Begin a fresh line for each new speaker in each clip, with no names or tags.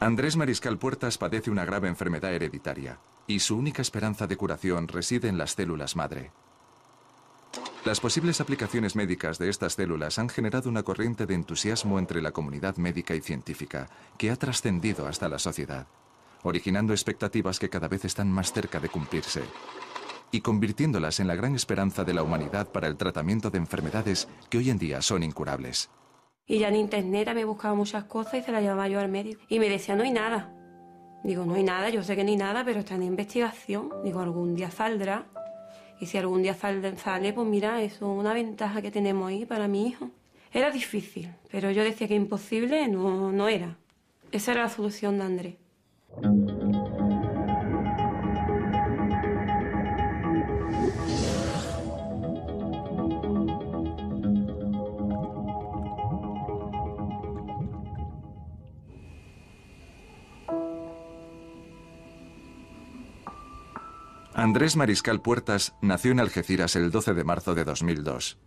Andrés Mariscal Puertas padece una grave enfermedad hereditaria y su única esperanza de curación reside en las células madre. Las posibles aplicaciones médicas de estas células han generado una corriente de entusiasmo entre la comunidad médica y científica que ha trascendido hasta la sociedad, originando expectativas que cada vez están más cerca de cumplirse y convirtiéndolas en la gran esperanza de la humanidad para el tratamiento de enfermedades que hoy en día son incurables.
Y ya en internet me buscaba muchas cosas y se las llevaba yo al médico. Y me decía, no hay nada. Digo, no hay nada, yo sé que no hay nada, pero está en investigación. Digo, algún día saldrá. Y si algún día sale, pues mira, eso es una ventaja que tenemos ahí para mi hijo. Era difícil, pero yo decía que imposible no era. Esa era la solución de Andrés.
Andrés Mariscal Puertas nació en Algeciras el 12 de marzo de 2002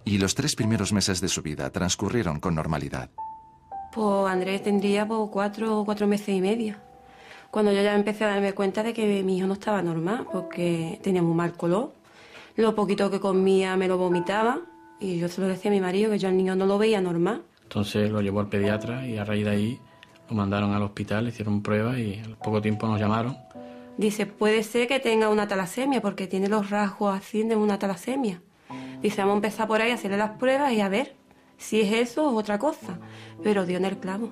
y los 3 primeros meses de su vida transcurrieron con normalidad.
Pues Andrés tendría cuatro meses y medio, cuando yo ya empecé a darme cuenta de que mi hijo no estaba normal, porque tenía muy mal color, lo poquito que comía me lo vomitaba y yo se lo decía a mi marido que yo al niño no lo veía normal.
Entonces lo llevó al pediatra y a raíz de ahí lo mandaron al hospital, hicieron pruebas y al poco tiempo nos llamaron.
Dice, puede ser que tenga una talasemia, porque tiene los rasgos así de una talasemia. Dice, vamos a empezar por ahí a hacerle las pruebas y a ver si es eso o otra cosa. Pero dio en el clavo.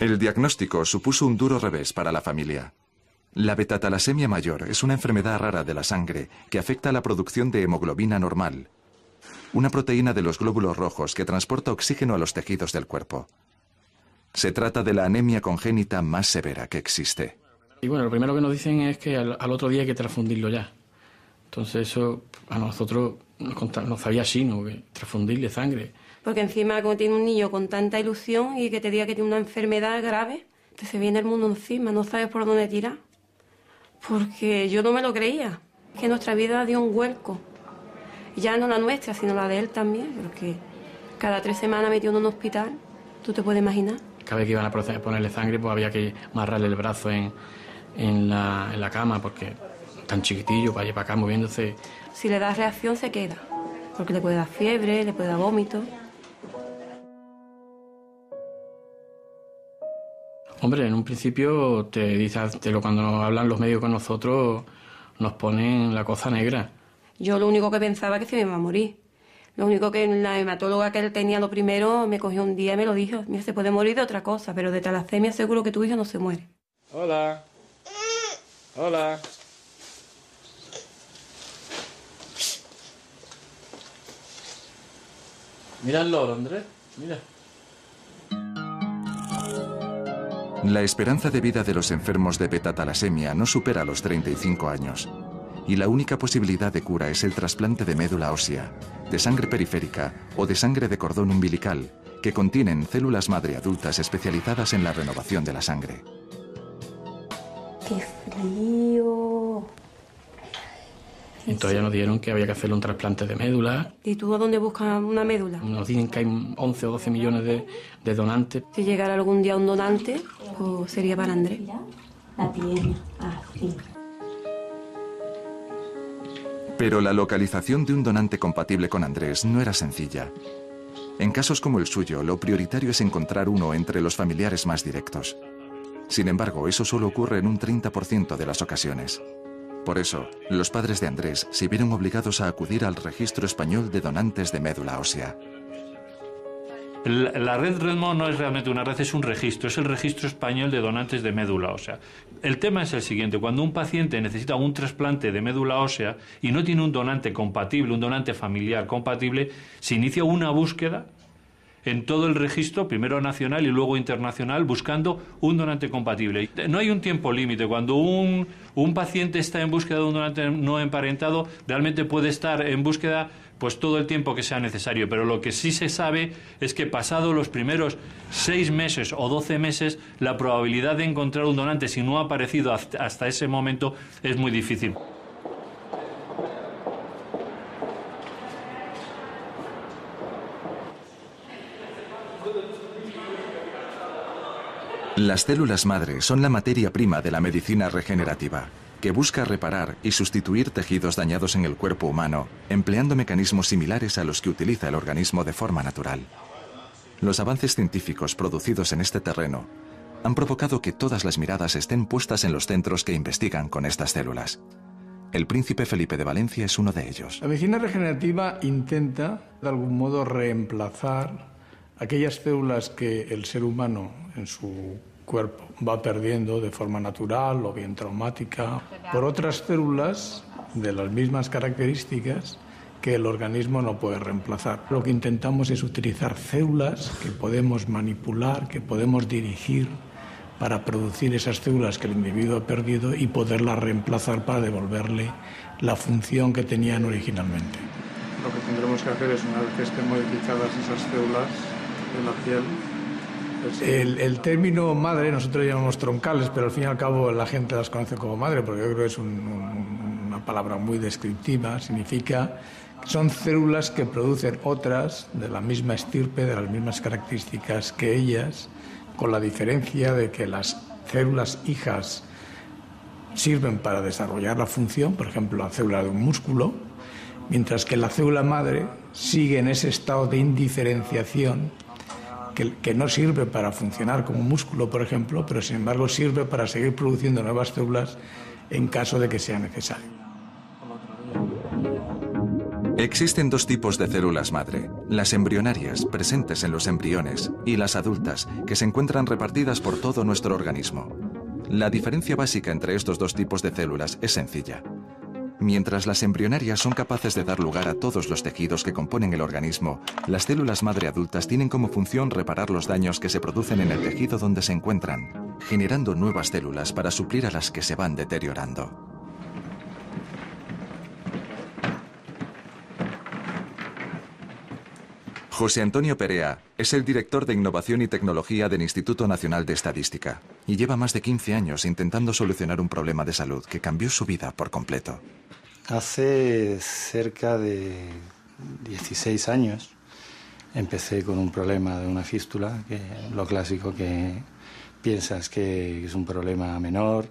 El diagnóstico supuso un duro revés para la familia. La betatalasemia mayor es una enfermedad rara de la sangre que afecta a la producción de hemoglobina normal, una proteína de los glóbulos rojos que transporta oxígeno a los tejidos del cuerpo. Se trata de la anemia congénita más severa que existe.
Y bueno, lo primero que nos dicen es que al otro día hay que transfundirlo ya. Entonces eso a nosotros nos sabía chino, que transfundirle sangre.
Porque encima como tiene un niño con tanta ilusión y que te diga que tiene una enfermedad grave, te se viene el mundo encima, no sabes por dónde tirar. Porque yo no me lo creía, que nuestra vida dio un vuelco. Ya no la nuestra, sino la de él también, porque cada 3 semanas metió en un hospital, tú te puedes imaginar.
Cada vez que iban a ponerle sangre, pues había que amarrarle el brazo en la cama, porque tan chiquitillo, para allá y para acá, moviéndose.
Si le das reacción, se queda, porque le puede dar fiebre, le puede dar vómito.
Hombre, en un principio cuando nos hablan los médicos con nosotros, nos ponen la cosa negra.
Yo lo único que pensaba que se me iba a morir. Lo único que la hematóloga que él tenía lo primero me cogió un día y me lo dijo. Mira, se puede morir de otra cosa, pero de talasemia seguro que tu hijo no se muere.
Hola. Hola. Mira el loro, Andrés. Mira.
La esperanza de vida de los enfermos de betatalasemia no supera los 35 años. Y la única posibilidad de cura es el trasplante de médula ósea, de sangre periférica o de sangre de cordón umbilical, que contienen células madre adultas especializadas en la renovación de la sangre.
¡Qué frío!
Entonces ya nos dijeron que había que hacerle un trasplante de médula.
¿Y tú a dónde buscas una médula?
Nos dicen que hay 11 o 12 millones de donantes.
Si llegara algún día un donante, pues sería para Andrés.
La tiene así.
Pero la localización de un donante compatible con Andrés no era sencilla. En casos como el suyo, lo prioritario es encontrar uno entre los familiares más directos. Sin embargo, eso solo ocurre en un 30% de las ocasiones. Por eso, los padres de Andrés se vieron obligados a acudir al Registro Español de Donantes de Médula Ósea.
La red Redmond no es realmente una red, es un registro, es el Registro Español de Donantes de Médula Ósea. El tema es el siguiente: cuando un paciente necesita un trasplante de médula ósea y no tiene un donante compatible, un donante familiar compatible, se inicia una búsqueda en todo el registro, primero nacional y luego internacional, buscando un donante compatible. No hay un tiempo límite. Cuando un paciente está en búsqueda de un donante no emparentado, realmente puede estar en búsqueda pues todo el tiempo que sea necesario, pero lo que sí se sabe es que pasado los primeros 6 meses o 12 meses, la probabilidad de encontrar un donante, si no ha aparecido hasta ese momento, es muy difícil.
Las células madre son la materia prima de la medicina regenerativa, que busca reparar y sustituir tejidos dañados en el cuerpo humano, empleando mecanismos similares a los que utiliza el organismo de forma natural. Los avances científicos producidos en este terreno han provocado que todas las miradas estén puestas en los centros que investigan con estas células. El Príncipe Felipe de Valencia es uno de ellos.
La medicina regenerativa intenta, de algún modo, reemplazar aquellas células que el ser humano en su cuerpo va perdiendo de forma natural o bien traumática, por otras células de las mismas características que el organismo no puede reemplazar. Lo que intentamos es utilizar células que podemos manipular, que podemos dirigir para producir esas células que el individuo ha perdido y poderlas reemplazar para devolverle la función que tenían originalmente. Lo que tendremos que hacer es, una vez que estén modificadas esas células de la piel, el término madre, nosotros llamamos troncales, pero al fin y al cabo la gente las conoce como madre, porque yo creo que es una palabra muy descriptiva. Significa que son células que producen otras de la misma estirpe, de las mismas características que ellas, con la diferencia de que las células hijas sirven para desarrollar la función, por ejemplo, la célula de un músculo, mientras que la célula madre sigue en ese estado de indiferenciación que no sirve para funcionar como un músculo, por ejemplo, pero sin embargo sirve para seguir produciendo nuevas células en caso de que sea necesario.
Existen dos tipos de células madre, las embrionarias, presentes en los embriones, y las adultas, que se encuentran repartidas por todo nuestro organismo. La diferencia básica entre estos dos tipos de células es sencilla. Mientras las embrionarias son capaces de dar lugar a todos los tejidos que componen el organismo, las células madre adultas tienen como función reparar los daños que se producen en el tejido donde se encuentran, generando nuevas células para suplir a las que se van deteriorando. José Antonio Perea es el director de Innovación y Tecnología del Instituto Nacional de Estadística y lleva más de 15 años intentando solucionar un problema de salud que cambió su vida por completo.
Hace cerca de 16 años empecé con un problema de una fístula, que lo clásico que piensas que es un problema menor.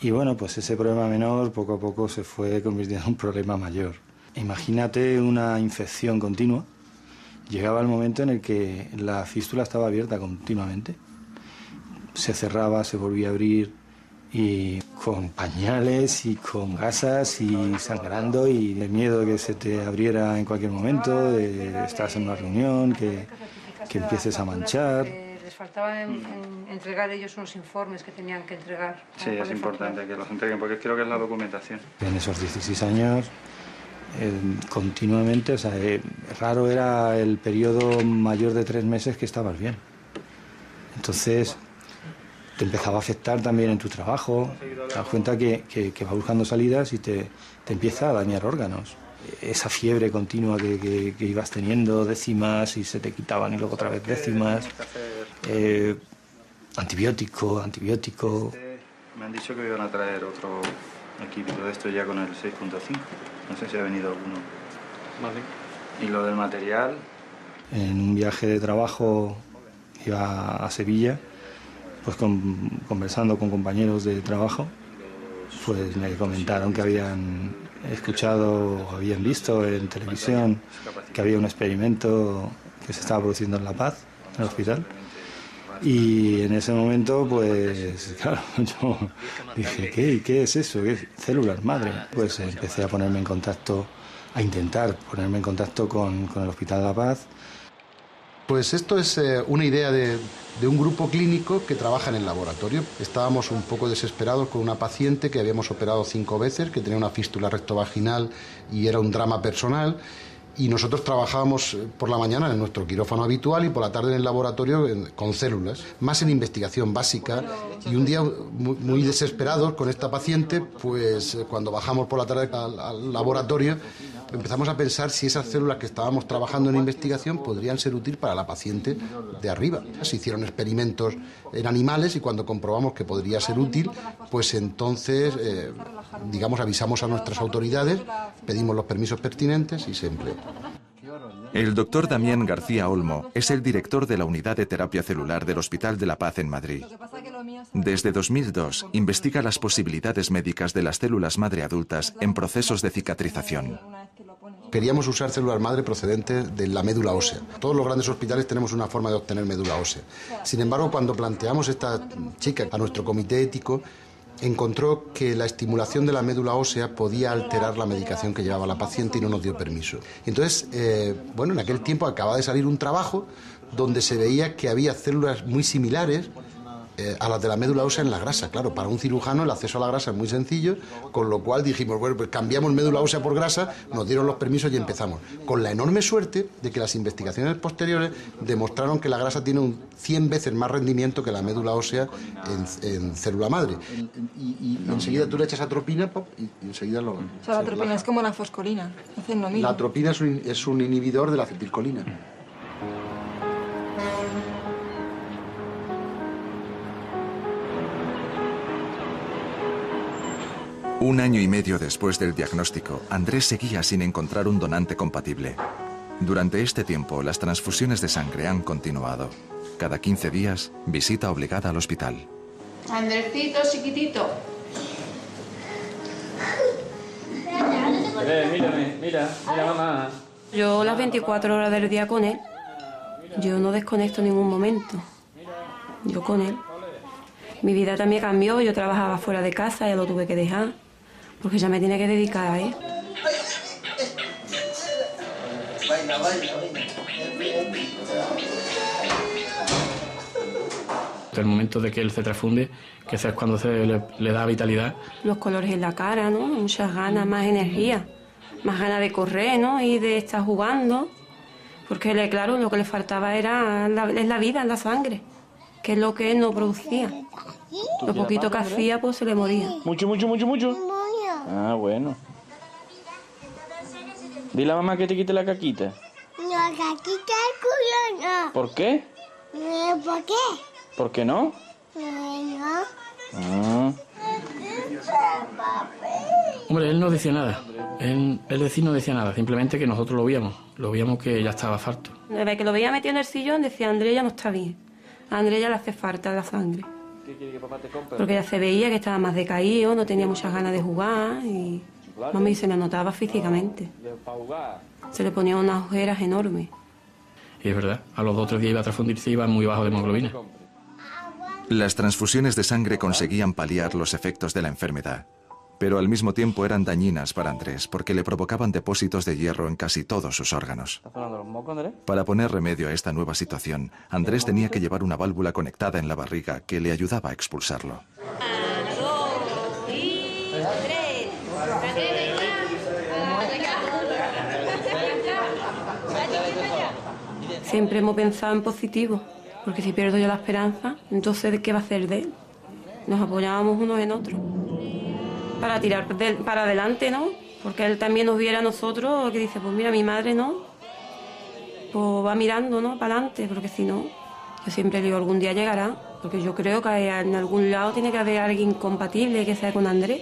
Y bueno, pues ese problema menor poco a poco se fue convirtiendo en un problema mayor. Imagínate una infección continua. Llegaba el momento en el que la fístula estaba abierta continuamente. Se cerraba, se volvía a abrir, y con pañales y con gasas y sangrando, y el miedo de que se te abriera en cualquier momento, de estás en una reunión, que empieces a manchar.
Les faltaba entregar ellos unos informes que tenían que entregar.
Sí, es importante que los entreguen, porque creo que es la documentación. En esos 16 años, continuamente, o sea, raro era el periodo mayor de 3 meses que estabas bien. Entonces te empezaba a afectar también en tu trabajo, te das cuenta que vas buscando salidas y te empieza a dañar órganos. Esa fiebre continua que ibas teniendo, décimas, y se te quitaban y luego otra vez décimas, antibiótico. Me han dicho que iban a traer otro equipo de esto ya con el 6.5, no sé si ha venido alguno. Vale. Y lo del material, en un viaje de trabajo iba a Sevilla, pues conversando con compañeros de trabajo, pues me comentaron que habían escuchado o habían visto en televisión que había un experimento que se estaba produciendo en La Paz, en el hospital. Y en ese momento, pues claro, yo dije, ¿qué es eso? ¿Qué es? Células madre. Pues empecé a ponerme en contacto, a intentar ponerme en contacto con el Hospital de La Paz.
Pues esto es una idea de un grupo clínico que trabaja en el laboratorio. Estábamos un poco desesperados con una paciente que habíamos operado 5 veces, que tenía una fístula rectovaginal y era un drama personal. Y nosotros trabajábamos por la mañana en nuestro quirófano habitual y por la tarde en el laboratorio con células, más en investigación básica. Y un día, muy desesperados con esta paciente, pues cuando bajamos por la tarde al laboratorio, empezamos a pensar si esas células que estábamos trabajando en investigación podrían ser útiles para la paciente de arriba. Se hicieron experimentos en animales y cuando comprobamos que podría ser útil, pues entonces, avisamos a nuestras autoridades, pedimos los permisos pertinentes y se empleó.
El doctor Damián García Olmo es el director de la Unidad de Terapia Celular del Hospital de la Paz en Madrid. Desde 2002 investiga las posibilidades médicas de las células madre adultas en procesos de cicatrización.
Queríamos usar células madre procedentes de la médula ósea. Todos los grandes hospitales tenemos una forma de obtener médula ósea. Sin embargo, cuando planteamos esta chica a nuestro comité ético, encontró que la estimulación de la médula ósea podía alterar la medicación que llevaba la paciente y no nos dio permiso. Entonces, bueno, en aquel tiempo acaba de salir un trabajo donde se veía que había células muy similares a las de la médula ósea en la grasa. Claro, para un cirujano el acceso a la grasa es muy sencillo, con lo cual dijimos, bueno, pues cambiamos médula ósea por grasa, nos dieron los permisos y empezamos. Con la enorme suerte de que las investigaciones posteriores demostraron que la grasa tiene un 100 veces más rendimiento que la médula ósea en célula madre. Y enseguida tú le echas atropina y enseguida lo...
O sea, la atropina es como la foscolina, hacen lo mismo.
La atropina es un inhibidor de la acetilcolina.
Un año y medio después del diagnóstico, Andrés seguía sin encontrar un donante compatible. Durante este tiempo, las transfusiones de sangre han continuado. Cada 15 días, visita obligada al hospital.
Andrescito, chiquitito.
Mira, mamá.
Yo las 24 horas del día con él. Yo no desconecto en ningún momento. Yo con él. Mi vida también cambió. Yo trabajaba fuera de casa, ya lo tuve que dejar. Porque ya me tiene que dedicar a él.
El momento de que él se transfunde, que ese es cuando se le da vitalidad.
Los colores en la cara, ¿no? Muchas ganas, más energía. Más ganas de correr, ¿no? Y de estar jugando. Porque, claro, lo que le faltaba era la vida, la sangre. Que es lo que él no producía. Lo poquito que hacía, pues se le moría.
Mucho. Ah, bueno. Dile a mamá que te quite la caquita.
No, caquita el culo no.
¿Por qué?
¿Por qué?
¿Por qué no?
No.
Ah.
Hombre, él no decía nada. Él no decía nada, simplemente que nosotros lo veíamos. Lo veíamos que ya estaba farto.
Desde que lo veía metido en el sillón, decía, Andrés ya no está bien. A Andrés ya le hace falta la sangre.
¿Qué quiere que papá te compre?
Porque ya se veía que estaba más decaído, no tenía muchas ganas de jugar y mami se le notaba físicamente. Se le ponían unas ojeras enormes.
Y es verdad, a los 2 o 3 días iba a transfundirse y iba muy bajo de hemoglobina.
Las transfusiones de sangre conseguían paliar los efectos de la enfermedad, pero al mismo tiempo eran dañinas para Andrés porque le provocaban depósitos de hierro en casi todos sus órganos.
¿Estás sonando los mocos, Andrés?
Para poner remedio a esta nueva situación, Andrés tenía que llevar una válvula conectada en la barriga que le ayudaba a expulsarlo.
Siempre hemos pensado en positivo, porque si pierdo yo la esperanza, entonces ¿qué va a hacer de él? Nos apoyábamos unos en otros para tirar para adelante, ¿no? Porque él también nos viera a nosotros, que dice, pues mira, mi madre no, pues va mirando, ¿no? Para adelante, porque si no, yo siempre digo, algún día llegará, porque yo creo que en algún lado tiene que haber alguien compatible que sea con Andrés.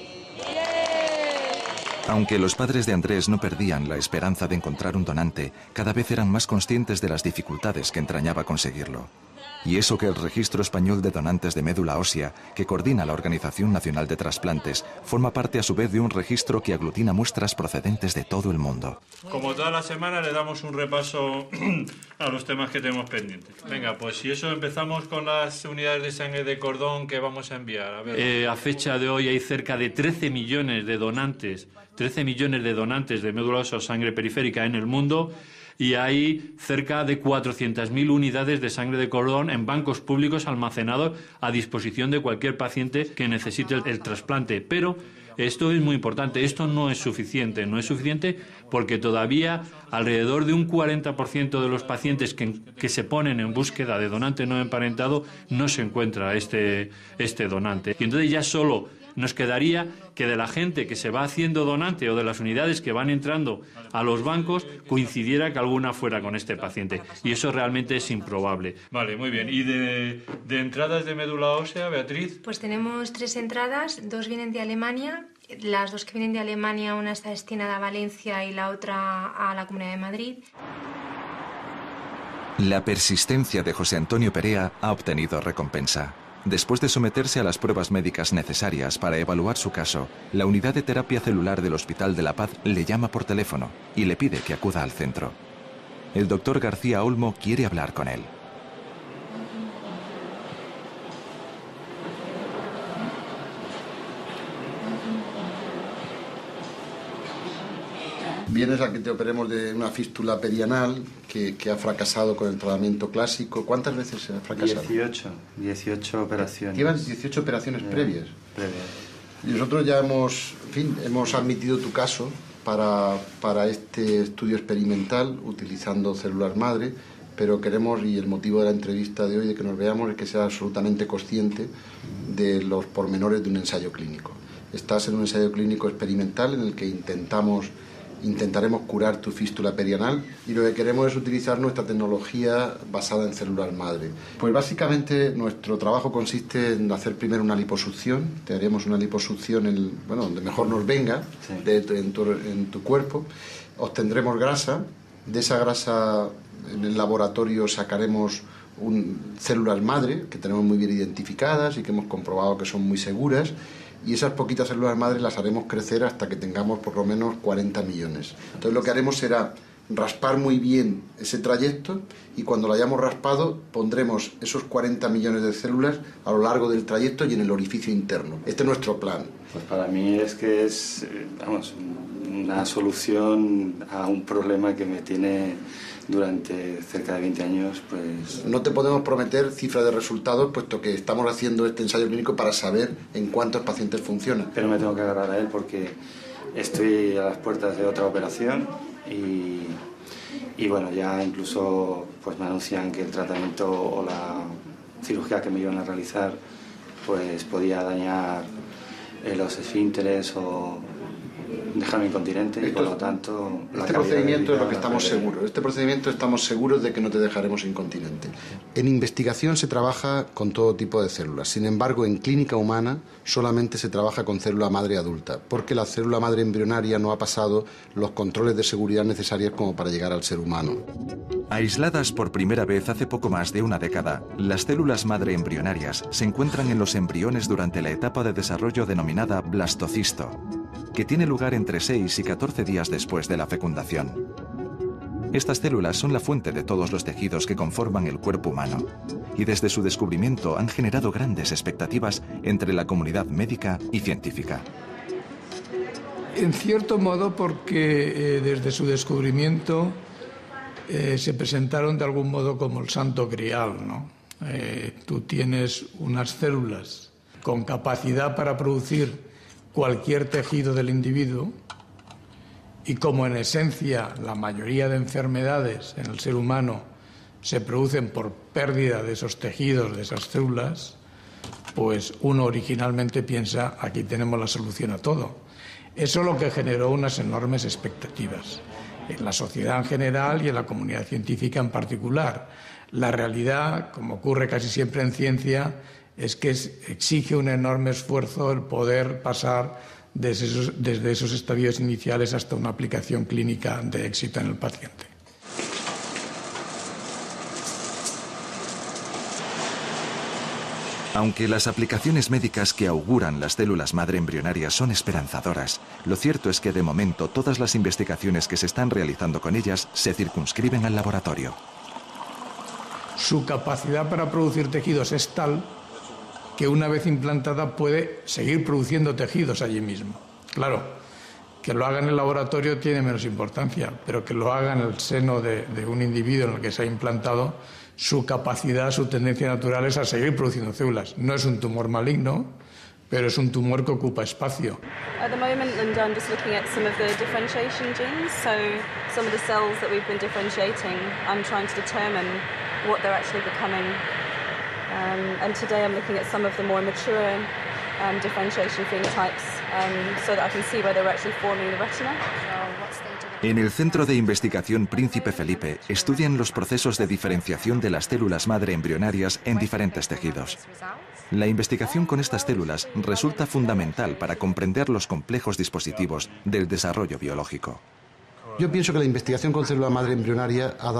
Aunque los padres de Andrés no perdían la esperanza de encontrar un donante, cada vez eran más conscientes de las dificultades que entrañaba conseguirlo. Y eso que el Registro Español de Donantes de Médula Ósea, que coordina la Organización Nacional de Trasplantes, forma parte a su vez de un registro que aglutina muestras procedentes de todo el mundo.
Como toda la semana le damos un repaso a los temas que tenemos pendientes. Venga, pues si eso empezamos con las unidades de sangre de cordón que vamos a enviar. A fecha de hoy hay cerca de 13 millones de donantes, 13 millones de donantes de médula ósea o sangre periférica en el mundo. Y hay cerca de 400.000 unidades de sangre de cordón en bancos públicos almacenados a disposición de cualquier paciente que necesite el trasplante. Pero esto es muy importante, esto no es suficiente porque todavía alrededor de un 40% de los pacientes que se ponen en búsqueda de donante no emparentado no se encuentra este donante. Y entonces ya solo nos quedaría que de la gente que se va haciendo donante o de las unidades que van entrando a los bancos coincidiera que alguna fuera con este paciente. Y eso realmente es improbable. Vale, muy bien. ¿Y de entradas de médula ósea, Beatriz?
Pues tenemos 3 entradas, 2 vienen de Alemania. Las 2 que vienen de Alemania, una está destinada a Valencia y la otra a la Comunidad de Madrid.
La persistencia de José Antonio Perea ha obtenido recompensa. Después de someterse a las pruebas médicas necesarias para evaluar su caso, la unidad de terapia celular del Hospital de la Paz le llama por teléfono y le pide que acuda al centro. El doctor García Olmo quiere hablar con él.
Vienes a que te operemos de una fístula perianal que ha fracasado con el tratamiento clásico. ¿Cuántas veces se ha fracasado?
18 operaciones.
Llevan 18 operaciones previas. Y nosotros ya hemos admitido tu caso para este estudio experimental utilizando células madre, pero queremos, y el motivo de la entrevista de hoy, de que nos veamos, es que seas absolutamente consciente de los pormenores de un ensayo clínico. Estás en un ensayo clínico experimental en el que intentaremos curar tu fístula perianal y lo que queremos es utilizar nuestra tecnología basada en células madre. Pues básicamente nuestro trabajo consiste en hacer primero una liposucción. Te haremos una liposucción donde mejor nos venga, sí, en tu cuerpo. Obtendremos grasa. De esa grasa en el laboratorio sacaremos células madre que tenemos muy bien identificadas y que hemos comprobado que son muy seguras. Y esas poquitas células madre las haremos crecer hasta que tengamos por lo menos 40 millones. Entonces lo que haremos será raspar muy bien ese trayecto y cuando lo hayamos raspado pondremos esos 40 millones de células a lo largo del trayecto y en el orificio interno. Este es nuestro plan.
Pues para mí es que es una solución a un problema que me tiene durante cerca de 20 años, pues...
No te podemos prometer cifras de resultados, puesto que estamos haciendo este ensayo clínico para saber en cuántos pacientes funciona.
Pero me tengo que agarrar a él porque estoy a las puertas de otra operación y bueno, ya incluso pues me anuncian que el tratamiento o la cirugía que me iban a realizar pues podía dañar los esfínteres o dejarme incontinente y por lo tanto...
Este procedimiento es lo que estamos seguros. Este procedimiento estamos seguros de que no te dejaremos incontinente. En investigación se trabaja con todo tipo de células. Sin embargo, en clínica humana solamente se trabaja con célula madre adulta, porque la célula madre embrionaria no ha pasado los controles de seguridad necesarios como para llegar al ser humano.
Aisladas por primera vez hace poco más de una década, las células madre embrionarias se encuentran en los embriones durante la etapa de desarrollo denominada blastocisto, que tiene lugar entre 6 y 14 días después de la fecundación. Estas células son la fuente de todos los tejidos que conforman el cuerpo humano y desde su descubrimiento han generado grandes expectativas entre la comunidad médica y científica.
En cierto modo porque desde su descubrimiento se presentaron de algún modo como el santo grial, ¿no? Tú tienes unas células con capacidad para producir cualquier tejido del individuo y como en esencia la mayoría de enfermedades en el ser humano se producen por pérdida de esos tejidos, de esas células, pues uno originalmente piensa aquí tenemos la solución a todo. Eso es lo que generó unas enormes expectativas en la sociedad en general y en la comunidad científica en particular. La realidad, como ocurre casi siempre en ciencia, es que exige un enorme esfuerzo el poder pasar desde esos estadios iniciales hasta una aplicación clínica de éxito en el paciente.
Aunque las aplicaciones médicas que auguran las células madre embrionarias son esperanzadoras, lo cierto es que de momento todas las investigaciones que se están realizando con ellas se circunscriben al laboratorio.
Su capacidad para producir tejidos es tal que una vez implantada puede seguir produciendo tejidos allí mismo. Claro, que lo haga en el laboratorio tiene menos importancia, pero que lo haga en el seno de un individuo en el que se ha implantado, su capacidad, su tendencia natural es a seguir produciendo células. No es un tumor maligno, pero es un tumor que ocupa espacio.
At the moment, Linda, I'm just looking at some of the differentiation genes. So some of the cells that we've been differentiating, I'm trying to determine what they're actually becoming. And today I'm looking at some of the more mature differentiation phenotypes so that I can see whether we're actually forming the retina.
En el Centro de Investigación Príncipe Felipe estudian los procesos de diferenciación de las células madre embrionarias en diferentes tejidos. La investigación con estas células resulta fundamental para comprender los complejos dispositivos del desarrollo biológico.
Yo pienso que la investigación con célula madre embrionaria ha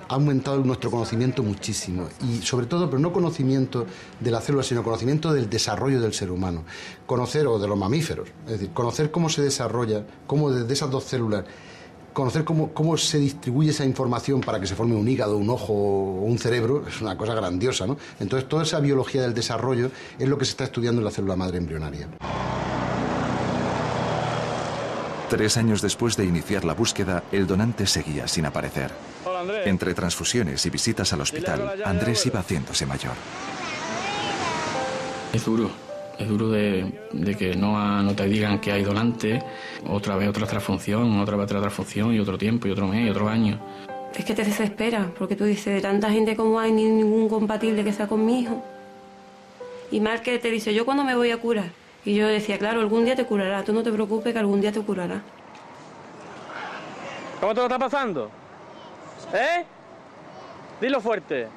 aumentado nuestro conocimiento muchísimo, y sobre todo, pero no conocimiento de la célula, sino conocimiento del desarrollo del ser humano, conocer, o de los mamíferos, es decir, conocer cómo se desarrolla, cómo desde esas dos células, conocer cómo se distribuye esa información para que se forme un hígado, un ojo o un cerebro, es una cosa grandiosa, ¿no? Entonces, toda esa biología del desarrollo es lo que se está estudiando en la célula madre embrionaria.
3 años después de iniciar la búsqueda, el donante seguía sin aparecer.
Hola, Andrés.
Entre transfusiones y visitas al hospital, Andrés iba haciéndose mayor.
Es duro de que no te digan que hay donante, otra vez otra transfusión, otra vez otra transfusión, y otro tiempo, y otro mes, y otro año.
Es que te desespera, porque tú dices, de tanta gente como hay, ni ningún compatible que sea con mi hijo. Y mal que te dice, yo cuándo me voy a curar. Y yo decía, claro, algún día te curará, tú no te preocupes que algún día te curará.
¿Cómo te lo está pasando? ¿Eh? Dilo fuerte.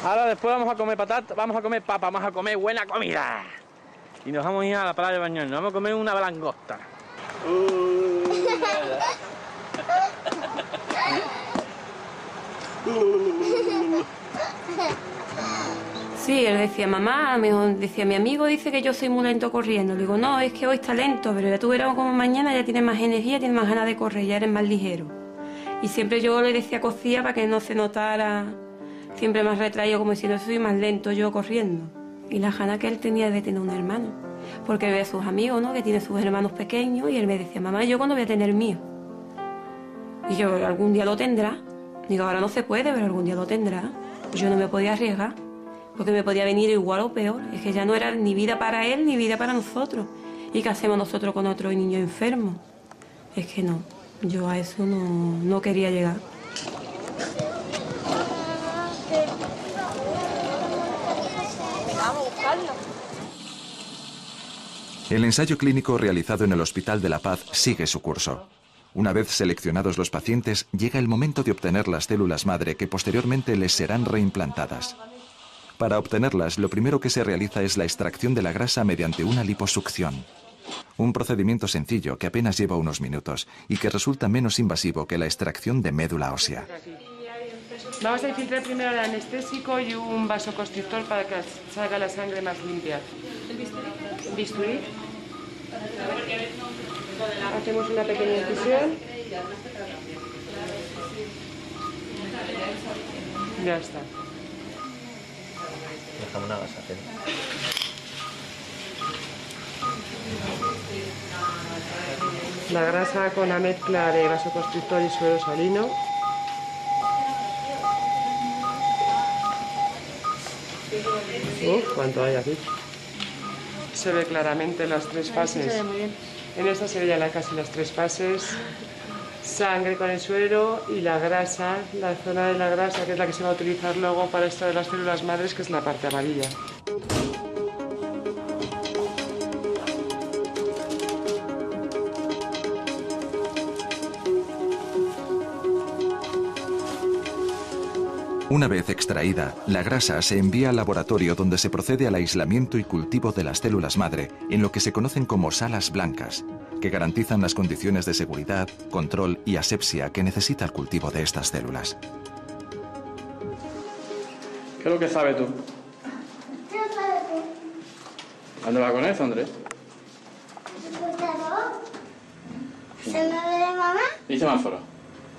Ahora después vamos a comer patata, vamos a comer papa, vamos a comer buena comida. Y nos vamos a ir a la playa de bañarnos, vamos a comer una langosta.
Sí, él decía, mamá, decía, mi amigo dice que yo soy muy lento corriendo. Le digo, no, es que hoy está lento, pero ya tú verás como mañana ya tienes más energía, tienes más ganas de correr, ya eres más ligero. Y siempre yo le decía cosía para que no se notara, siempre más retraído, como diciendo, soy más lento yo corriendo. Y la gana que él tenía de tener un hermano, porque ve a sus amigos, ¿no?, que tiene sus hermanos pequeños, y él me decía, mamá, ¿yo cuándo voy a tener el mío? Y yo, algún día lo tendrá. Digo, ahora no se puede, pero algún día lo tendrá. Pues yo no me podía arriesgar, porque me podía venir igual o peor. Es que ya no era ni vida para él ni vida para nosotros. ¿Y qué hacemos nosotros con otro niño enfermo? Es que no, yo a eso no quería llegar.
Vamos a buscarlo.
El ensayo clínico realizado en el Hospital de la Paz sigue su curso. Una vez seleccionados los pacientes, llega el momento de obtener las células madre que posteriormente les serán reimplantadas. Para obtenerlas, lo primero que se realiza es la extracción de la grasa mediante una liposucción. Un procedimiento sencillo que apenas lleva unos minutos y que resulta menos invasivo que la extracción de médula ósea.
Vamos a infiltrar primero el anestésico y un vasoconstrictor para que salga la sangre más limpia. ¿El bisturí? Hacemos una pequeña incisión. Ya está.
Dejamos una gasa.
La grasa con la mezcla de vasoconstrictor y suero salino. ¿Cuánto hay aquí? Se ve claramente las 3 fases.
Se ve muy bien.
En esta se veían casi las 3 fases. Sangre con el suero y la grasa, la zona de la grasa, que es la que se va a utilizar luego para esto de las células madres, que es la parte amarilla.
Una vez extraída, la grasa se envía al laboratorio donde se procede al aislamiento y cultivo de las células madre en lo que se conocen como salas blancas, que garantizan las condiciones de seguridad, control y asepsia que necesita el cultivo de estas células.
¿Qué es lo que sabes tú? ¿Dónde va con eso, Andrés?
¿Semáforo de mamá?
¿Y semáforo?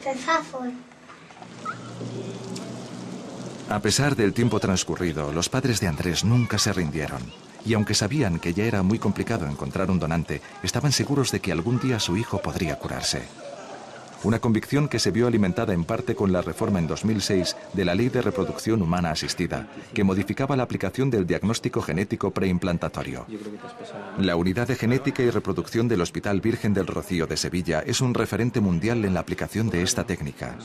Semáforo.
A pesar del tiempo transcurrido, los padres de Andrés nunca se rindieron. Y aunque sabían que ya era muy complicado encontrar un donante, estaban seguros de que algún día su hijo podría curarse. Una convicción que se vio alimentada en parte con la reforma en 2006 de la Ley de Reproducción Humana Asistida, que modificaba la aplicación del diagnóstico genético preimplantatorio. La Unidad de Genética y Reproducción del Hospital Virgen del Rocío de Sevilla es un referente mundial en la aplicación de esta técnica.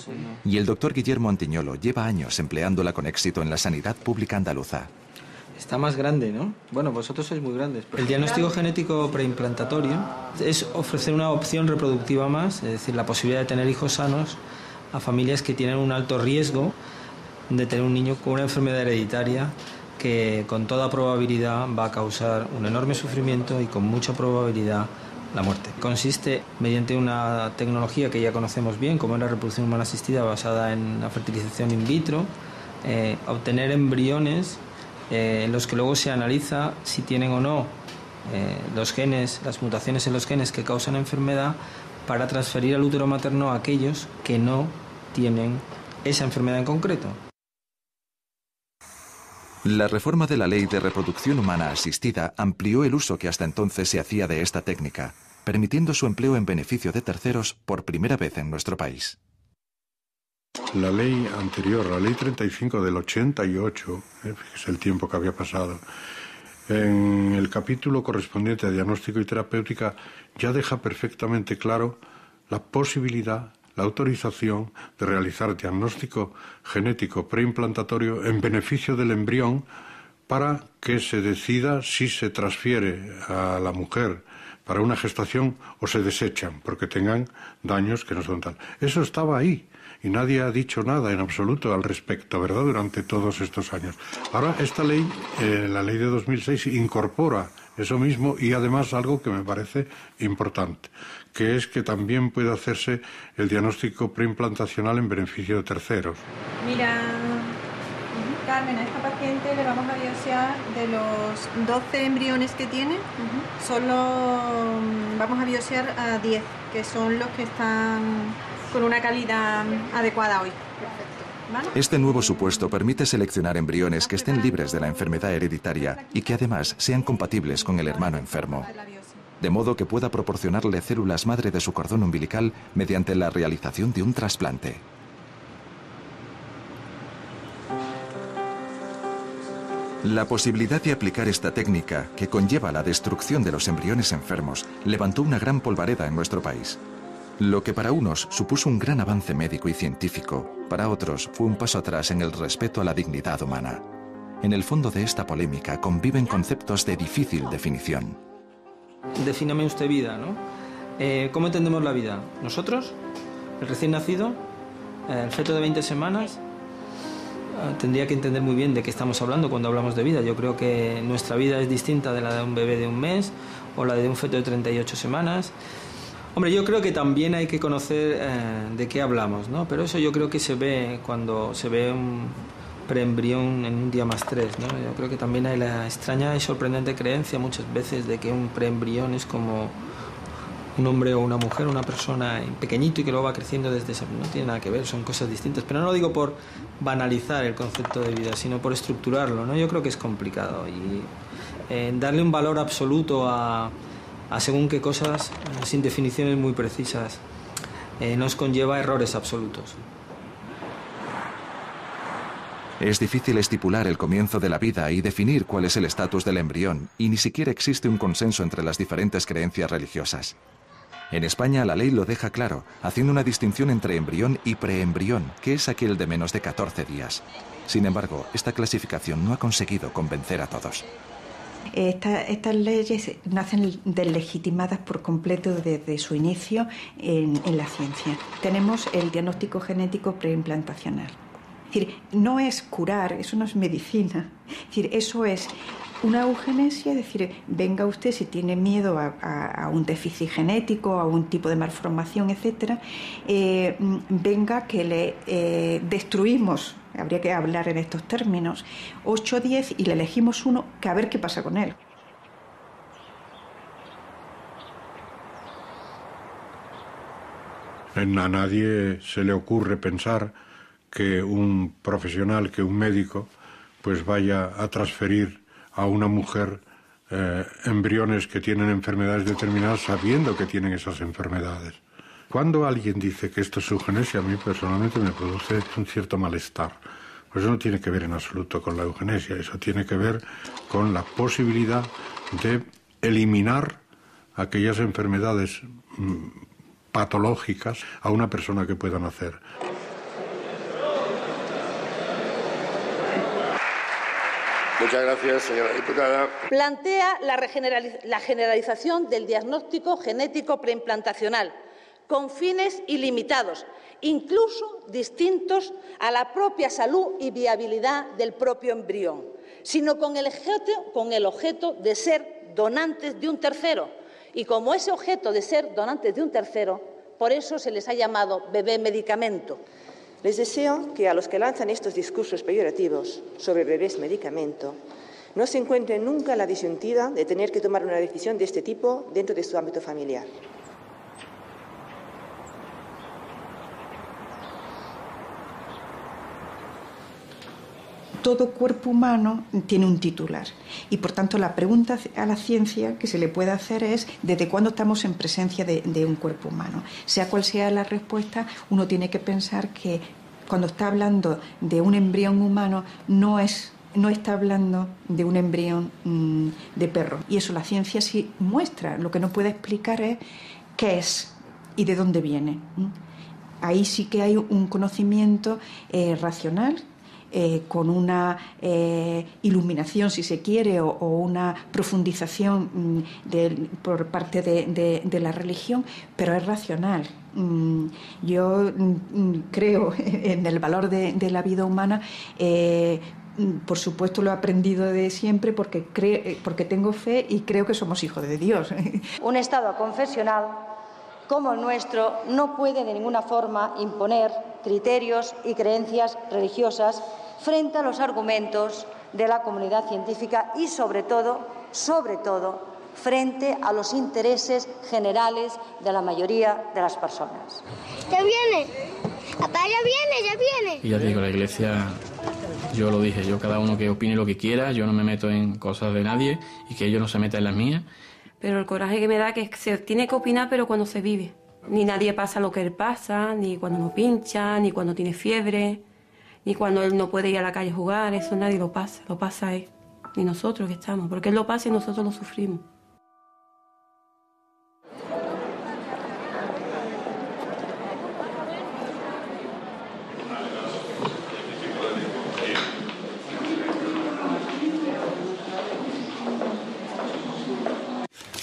Y el doctor Guillermo Antiñolo lleva años empleándola con éxito en la sanidad pública andaluza.
Está más grande, ¿no? Bueno, vosotros sois muy grandes. El diagnóstico genético preimplantatorio es ofrecer una opción reproductiva más, es decir, la posibilidad de tener hijos sanos a familias que tienen un alto riesgo de tener un niño con una enfermedad hereditaria que con toda probabilidad va a causar un enorme sufrimiento y con mucha probabilidad la muerte. Consiste, mediante una tecnología que ya conocemos bien, como es la reproducción humana asistida basada en la fertilización in vitro, obtener embriones en los que luego se analiza si tienen o no los genes, las mutaciones en los genes que causan enfermedad, para transferir al útero materno a aquellos que no tienen esa enfermedad en concreto.
La reforma de la Ley de Reproducción Humana Asistida amplió el uso que hasta entonces se hacía de esta técnica, permitiendo su empleo en beneficio de terceros por primera vez en nuestro país.
La ley anterior, la Ley 35 del 88, es el tiempo que había pasado, en el capítulo correspondiente a diagnóstico y terapéutica ya deja perfectamente claro la posibilidad, la autorización de realizar diagnóstico genético preimplantatorio en beneficio del embrión para que se decida si se transfiere a la mujer para una gestación o se desechan porque tengan daños que no son tal. Eso estaba ahí y nadie ha dicho nada en absoluto al respecto, ¿verdad?, durante todos estos años. Ahora esta ley, la ley de 2006, incorpora eso mismo y además algo que me parece importante, que es que también puede hacerse el diagnóstico preimplantacional en beneficio de terceros.
Mira, Carmen, a esta paciente le vamos a biopsiar de los 12 embriones que tiene, solo vamos a biopsiar a 10, que son los que están con una calidad adecuada hoy. ¿Vale?
Este nuevo supuesto permite seleccionar embriones que estén libres de la enfermedad hereditaria y que además sean compatibles con el hermano enfermo, de modo que pueda proporcionarle células madre de su cordón umbilical mediante la realización de un trasplante. La posibilidad de aplicar esta técnica, que conlleva la destrucción de los embriones enfermos, levantó una gran polvareda en nuestro país. Lo que para unos supuso un gran avance médico y científico, para otros fue un paso atrás en el respeto a la dignidad humana. En el fondo de esta polémica conviven conceptos de difícil definición.
Defíname usted vida, ¿no? ¿Cómo entendemos la vida? ¿Nosotros? ¿El recién nacido? ¿El feto de 20 semanas? Tendría que entender muy bien de qué estamos hablando cuando hablamos de vida. Yo creo que nuestra vida es distinta de la de un bebé de un mes o la de un feto de 38 semanas. Hombre, yo creo que también hay que conocer de qué hablamos, ¿no? Pero eso yo creo que se ve cuando se ve un preembrión en un día más 3, ¿no? Yo creo que también hay la extraña y sorprendente creencia muchas veces de que un preembrión es como un hombre o una mujer, una persona pequeñito y que luego va creciendo desde esa... No tiene nada que ver, son cosas distintas. Pero no lo digo por banalizar el concepto de vida, sino por estructurarlo, ¿no? Yo creo que es complicado y darle un valor absoluto a según qué cosas, sin definiciones muy precisas, nos conlleva errores absolutos.
Es difícil estipular el comienzo de la vida y definir cuál es el estatus del embrión, y ni siquiera existe un consenso entre las diferentes creencias religiosas. En España la ley lo deja claro, haciendo una distinción entre embrión y preembrión, que es aquel de menos de 14 días. Sin embargo, esta clasificación no ha conseguido convencer a todos.
Estas leyes nacen deslegitimadas por completo desde su inicio en la ciencia. Tenemos el diagnóstico genético preimplantacional. Es decir, no es curar, eso no es medicina. Es decir, eso es una eugenesia, es decir, venga usted si tiene miedo a un déficit genético, a un tipo de malformación, etcétera, venga que le destruimos. Habría que hablar en estos términos, 8 o 10 y le elegimos uno que a ver qué pasa con él.
A nadie se le ocurre pensar que un profesional, que un médico, pues vaya a transferir a una mujer embriones que tienen enfermedades determinadas sabiendo que tienen esas enfermedades. Cuando alguien dice que esto es eugenesia, a mí personalmente me produce un cierto malestar. Pues eso no tiene que ver en absoluto con la eugenesia, eso tiene que ver con la posibilidad de eliminar aquellas enfermedades patológicas a una persona que pueda nacer.
Muchas gracias, señora diputada.
Plantea la generalización del diagnóstico genético preimplantacional
con fines ilimitados, incluso distintos a la propia salud y viabilidad del propio embrión, sino con el objeto de ser donantes de un tercero. Y como ese objeto de ser donantes de un tercero, por eso se les ha llamado bebé medicamento.
Les deseo que a los que lanzan estos discursos peyorativos sobre bebés medicamento no se encuentren nunca en la disyuntiva de tener que tomar una decisión de este tipo dentro de su ámbito familiar.
Todo cuerpo humano tiene un titular y, por tanto, la pregunta a la ciencia que se le puede hacer es ¿desde cuándo estamos en presencia de un cuerpo humano? Sea cual sea la respuesta, uno tiene que pensar que cuando está hablando de un embrión humano no está hablando de un embrión de perro. Y eso la ciencia sí muestra. Lo que no puede explicar es qué es y de dónde viene. Ahí sí que hay un conocimiento racional, con una iluminación, si se quiere, o una profundización por parte de la religión, pero es racional. Yo creo en el valor de la vida humana. Por supuesto, lo he aprendido de siempre porque tengo fe y creo que somos hijos de Dios.
Un Estado confesional como el nuestro no puede de ninguna forma imponer criterios y creencias religiosas frente a los argumentos de la comunidad científica y, sobre todo, frente a los intereses generales de la mayoría de las personas.
¿Ya viene? Papá, ya viene.
Y ya te digo, la Iglesia, yo lo dije, yo cada uno que opine lo que quiera, yo no me meto en cosas de nadie y que ellos no se metan en las mías.
Pero el coraje que me da es que se tiene que opinar, pero cuando se vive. Ni nadie pasa lo que él pasa, ni cuando no pincha, ni cuando tiene fiebre, ni cuando él no puede ir a la calle a jugar. Eso nadie lo pasa él, ni nosotros que estamos, porque él lo pasa y nosotros lo sufrimos.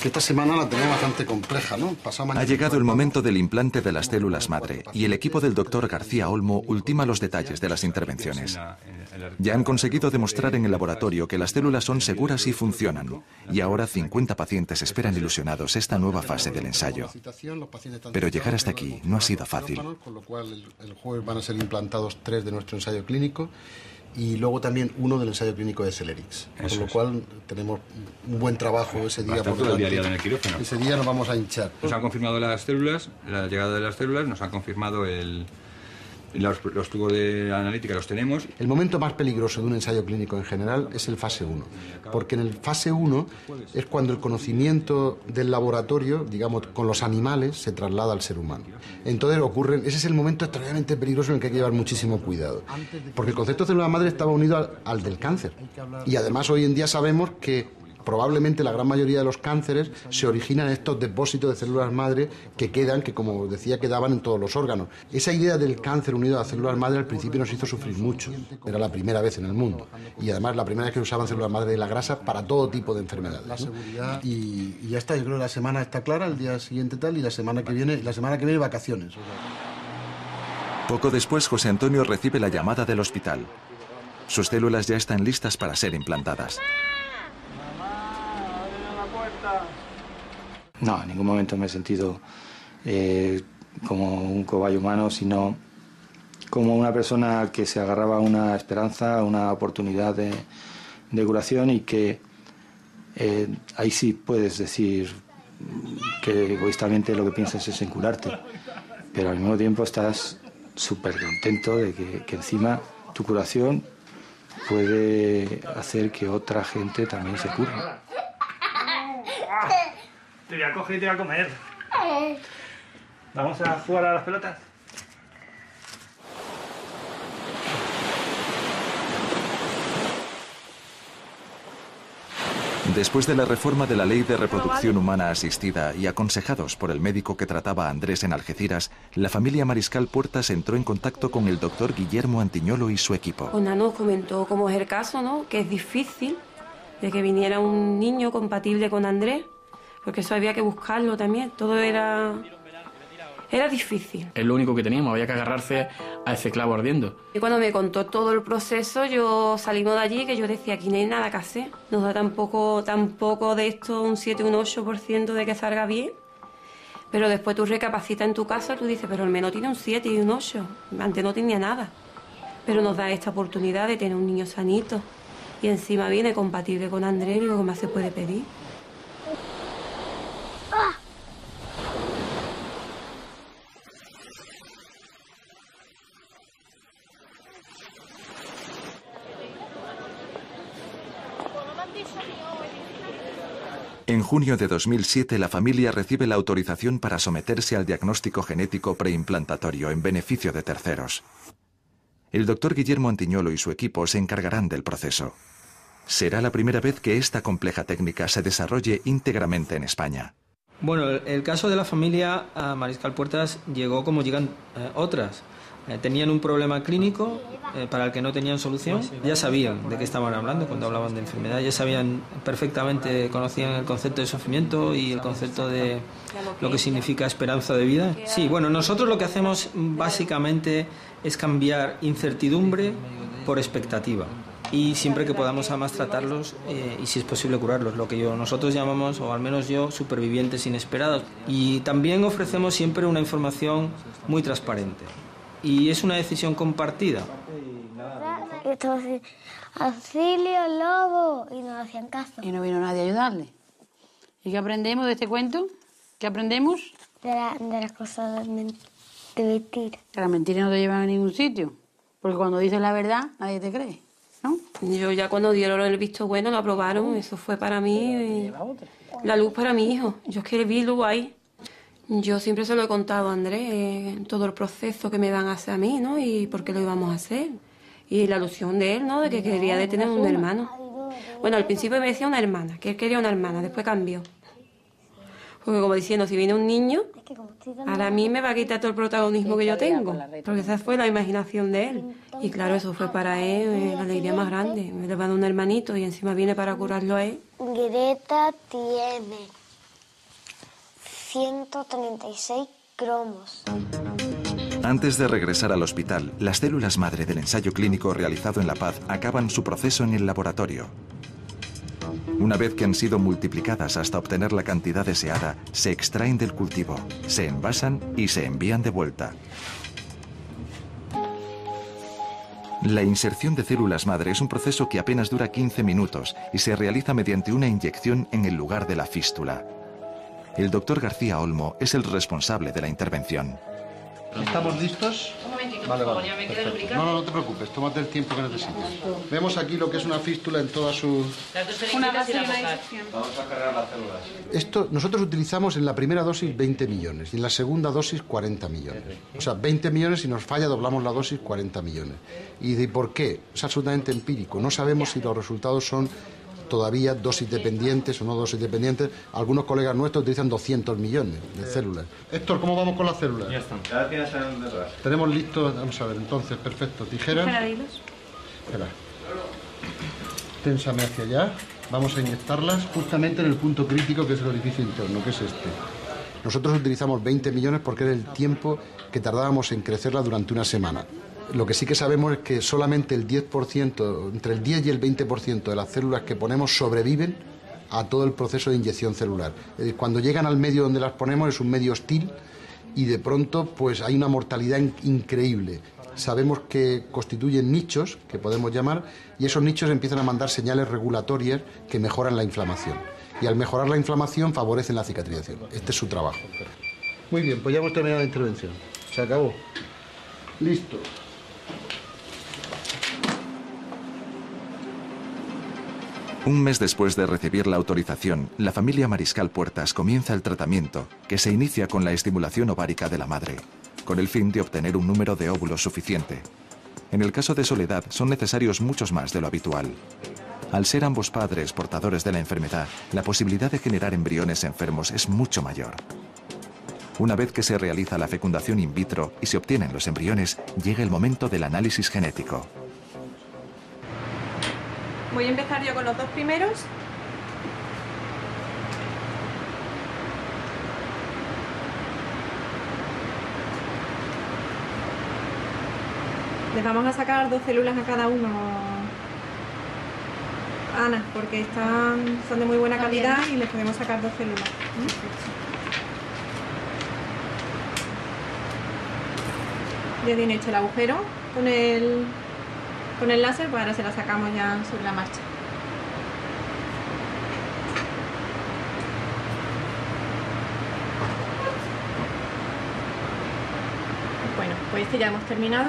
Esta semana la tenemos bastante compleja, ¿no?
Ha llegado el momento del implante de las células madre y el equipo del doctor García Olmo ultima los detalles de las intervenciones. Ya han conseguido demostrar en el laboratorio que las células son seguras y funcionan, y ahora 50 pacientes esperan ilusionados esta nueva fase del ensayo. Pero llegar hasta aquí no ha sido fácil.
Con lo cual el jueves van a ser implantados 3 de nuestro ensayo clínico y luego también 1 del ensayo clínico de Celerix. Con lo cual tenemos un buen trabajo ese día.
Por todo el día en el quirófano.
Ese día nos vamos a hinchar.
Nos han confirmado las células, la llegada de las células, nos han confirmado los tubos de analítica, los tenemos.
El momento más peligroso de un ensayo clínico en general es el fase 1, porque en el fase 1 es cuando el conocimiento del laboratorio, digamos, con los animales, se traslada al ser humano. Entonces ese es el momento extraordinariamente peligroso en el que hay que llevar muchísimo cuidado, porque el concepto de célula madre estaba unido al del cáncer. Y además hoy en día sabemos que probablemente la gran mayoría de los cánceres se originan en estos depósitos de células madre que como decía, quedaban en todos los órganos. Esa idea del cáncer unido a las células madre al principio nos hizo sufrir mucho. Era la primera vez en el mundo. Y además la primera vez que usaban células madre de la grasa para todo tipo de enfermedades. La seguridad y ya está, yo creo que la semana está clara, el día siguiente tal, y la semana que viene vacaciones.
Poco después, José Antonio recibe la llamada del hospital. Sus células ya están listas para ser implantadas.
No, en ningún momento me he sentido como un cobayo humano, sino como una persona que se agarraba a una esperanza, a una oportunidad de curación y que ahí sí puedes decir que egoístamente lo que piensas es en curarte, pero al mismo tiempo estás súper contento de que encima tu curación puede hacer que otra gente también se cure.
Te voy a coger y te voy a comer. ¿Vamos a jugar a las pelotas?
Después de la reforma de la Ley de Reproducción Humana Asistida y aconsejados por el médico que trataba a Andrés en Algeciras, la familia Mariscal Puertas entró en contacto con el doctor Guillermo Antiñolo y su equipo.
Pues nos comentó cómo es el caso, ¿no? Que es difícil de que viniera un niño compatible con Andrés, porque eso había que buscarlo también, todo era... Era difícil.
Es lo único que teníamos, había que agarrarse a ese clavo ardiendo.
Y cuando me contó todo el proceso, salimos de allí, que yo decía, aquí no hay nada que hacer. Nos da tampoco de esto un 7, un 8% de que salga bien. Pero después tú recapacitas en tu casa y tú dices, pero al menos tiene un 7 y un 8. Antes no tenía nada. Pero nos da esta oportunidad de tener un niño sanito. Y encima viene compatible con Andrés, digo, ¿qué más se puede pedir?
En junio de 2007, la familia recibe la autorización para someterse al diagnóstico genético preimplantatorio en beneficio de terceros. El doctor Guillermo Antiñolo y su equipo se encargarán del proceso. Será la primera vez que esta compleja técnica se desarrolle íntegramente en España.
Bueno, el caso de la familia Mariscal Puertas llegó como llegan otras. Tenían un problema clínico para el que no tenían solución. Ya sabían de qué estaban hablando cuando hablaban de enfermedad. Ya sabían perfectamente, conocían el concepto de sufrimiento y el concepto de lo que significa esperanza de vida. Sí, bueno, nosotros lo que hacemos básicamente es cambiar incertidumbre por expectativa. Y siempre que podamos además tratarlos y si es posible curarlos, lo que nosotros llamamos, o al menos yo, supervivientes inesperados. Y también ofrecemos siempre una información muy transparente. Y es una decisión compartida.
Auxilio, lobo, y no hacían caso.
Y no vino nadie a ayudarle. ¿Y qué aprendemos de este cuento? ¿Qué aprendemos?
De las cosas de mentira.
Que las mentiras no te llevan a ningún sitio. Porque cuando dices la verdad, nadie te cree, ¿no?
Yo ya cuando dieron el visto bueno, lo aprobaron, eso fue para mí la luz para mi hijo. Yo es que vi luz ahí. Yo siempre se lo he contado a Andrés, todo el proceso que me van a hacer a mí, ¿no? Y por qué lo íbamos a hacer. Y la ilusión de él, ¿no? De que quería de tener un hermano. Bueno, al principio me decía una hermana, que él quería una hermana, después cambió. Porque como diciendo, si viene un niño, a mí me va a quitar todo el protagonismo que yo tengo. Porque esa fue la imaginación de él. Y claro, eso fue para él la alegría más grande. Me le va a dar un hermanito y encima viene para curarlo a él.
Greta tiene 136 cromos.
Antes de regresar al hospital, las células madre del ensayo clínico realizado en La Paz acaban su proceso en el laboratorio. Una vez que han sido multiplicadas hasta obtener la cantidad deseada, se extraen del cultivo, se envasan y se envían de vuelta. La inserción de células madre es un proceso que apenas dura 15 minutos y se realiza mediante una inyección en el lugar de la fístula. El doctor García Olmo es el responsable de la intervención.
¿Estamos listos?
Un momentito,
Vale,
por favor,
vale,
ya me queda
perfecto.
lubricante.
No te preocupes, tómate el tiempo que necesites. Vemos aquí lo que es una fístula en toda su...
Las dos
Una
jeringuitas y
base y
la
una
boca.
disección.
Vamos a cargar las células.
Esto, nosotros utilizamos en la primera dosis 20 millones y en la segunda dosis 40 millones. O sea, 20 millones, si nos falla doblamos la dosis 40 millones. ¿Y de por qué? Es absolutamente empírico. No sabemos si los resultados son todavía dosis dependientes o no dosis dependientes. Algunos colegas nuestros utilizan 200 millones de células. Héctor, ¿cómo vamos con las células?
Ya están. Ya tienes el detrás.
Tenemos listos, vamos a ver, entonces, perfecto. Tijeras. Espera. Ténsame hacia allá. Vamos a inyectarlas justamente en el punto crítico que es el orificio interno, que es este. Nosotros utilizamos 20 millones porque era el tiempo que tardábamos en crecerla durante una semana. Lo que sí que sabemos es que solamente el 10%, entre el 10 y el 20% de las células que ponemos sobreviven a todo el proceso de inyección celular. Cuando llegan al medio donde las ponemos es un medio hostil y de pronto pues hay una mortalidad increíble. Sabemos que constituyen nichos, que podemos llamar, y esos nichos empiezan a mandar señales regulatorias que mejoran la inflamación. Y al mejorar la inflamación favorecen la cicatrización. Este es su trabajo. Muy bien, pues ya hemos terminado la intervención. Se acabó. Listo.
Un mes después de recibir la autorización, la familia Mariscal Puertas comienza el tratamiento, que se inicia con la estimulación ovárica de la madre, con el fin de obtener un número de óvulos suficiente. En el caso de Soledad son necesarios muchos más de lo habitual. Al ser ambos padres portadores de la enfermedad, la posibilidad de generar embriones enfermos es mucho mayor. Una vez que se realiza la fecundación in vitro y se obtienen los embriones, llega el momento del análisis genético.
Voy a empezar yo con los dos primeros. Les vamos a sacar 2 células a cada uno, Ana, porque son de muy buena calidad y les podemos sacar 2 células. Ya tiene hecho el agujero con el láser, pues ahora se la sacamos ya sobre la marcha. Bueno, pues este ya hemos terminado.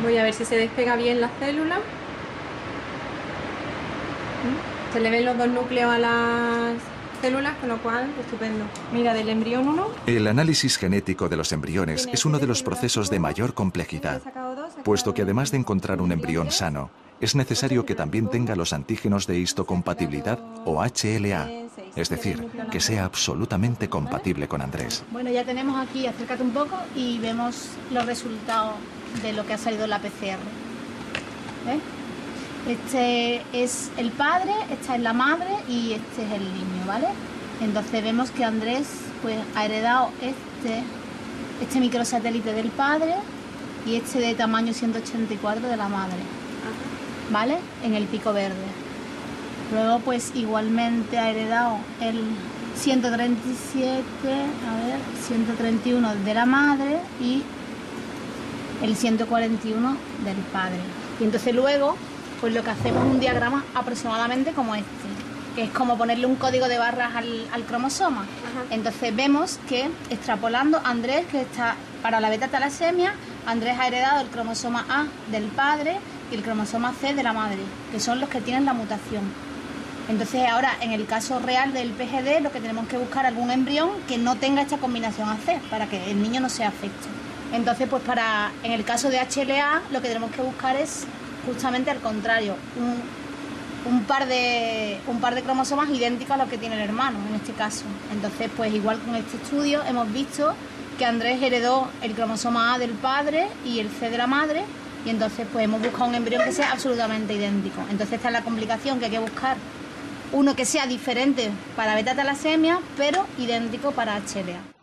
Voy a ver si se despega bien la célula. Se le ven los 2 núcleos a las células, con lo cual, estupendo. Mira, del embrión 1...
El análisis genético de los embriones es uno de los procesos de mayor complejidad, puesto que además de encontrar un embrión sano, es necesario que también tenga los antígenos de histocompatibilidad o HLA, es decir, que sea absolutamente compatible con Andrés.
Bueno, ya tenemos aquí, acércate un poco y vemos los resultados de lo que ha salido en la PCR. ¿Ves? Este es el padre, esta es la madre y este es el niño, ¿vale? Entonces vemos que Andrés pues, ha heredado este microsatélite del padre y este de tamaño 184 de la madre, ¿vale? En el pico verde. Luego pues igualmente ha heredado el 131 de la madre y el 141 del padre. Y entonces luego pues lo que hacemos es un diagrama aproximadamente como este, que es como ponerle un código de barras al cromosoma. Entonces vemos que extrapolando Andrés, que está para la beta talasemia, Andrés ha heredado el cromosoma A del padre y el cromosoma C de la madre, que son los que tienen la mutación. Entonces ahora en el caso real del PGD lo que tenemos que buscar algún embrión que no tenga esta combinación AC para que el niño no se afecte. Entonces pues en el caso de HLA lo que tenemos que buscar es justamente al contrario, un par de cromosomas idénticos a los que tiene el hermano en este caso. Entonces pues igual con este estudio hemos visto que Andrés heredó el cromosoma A del padre y el C de la madre y entonces pues hemos buscado un embrión que sea absolutamente idéntico. Entonces esta es la complicación, que hay que buscar uno que sea diferente para beta talasemia pero idéntico para HLA.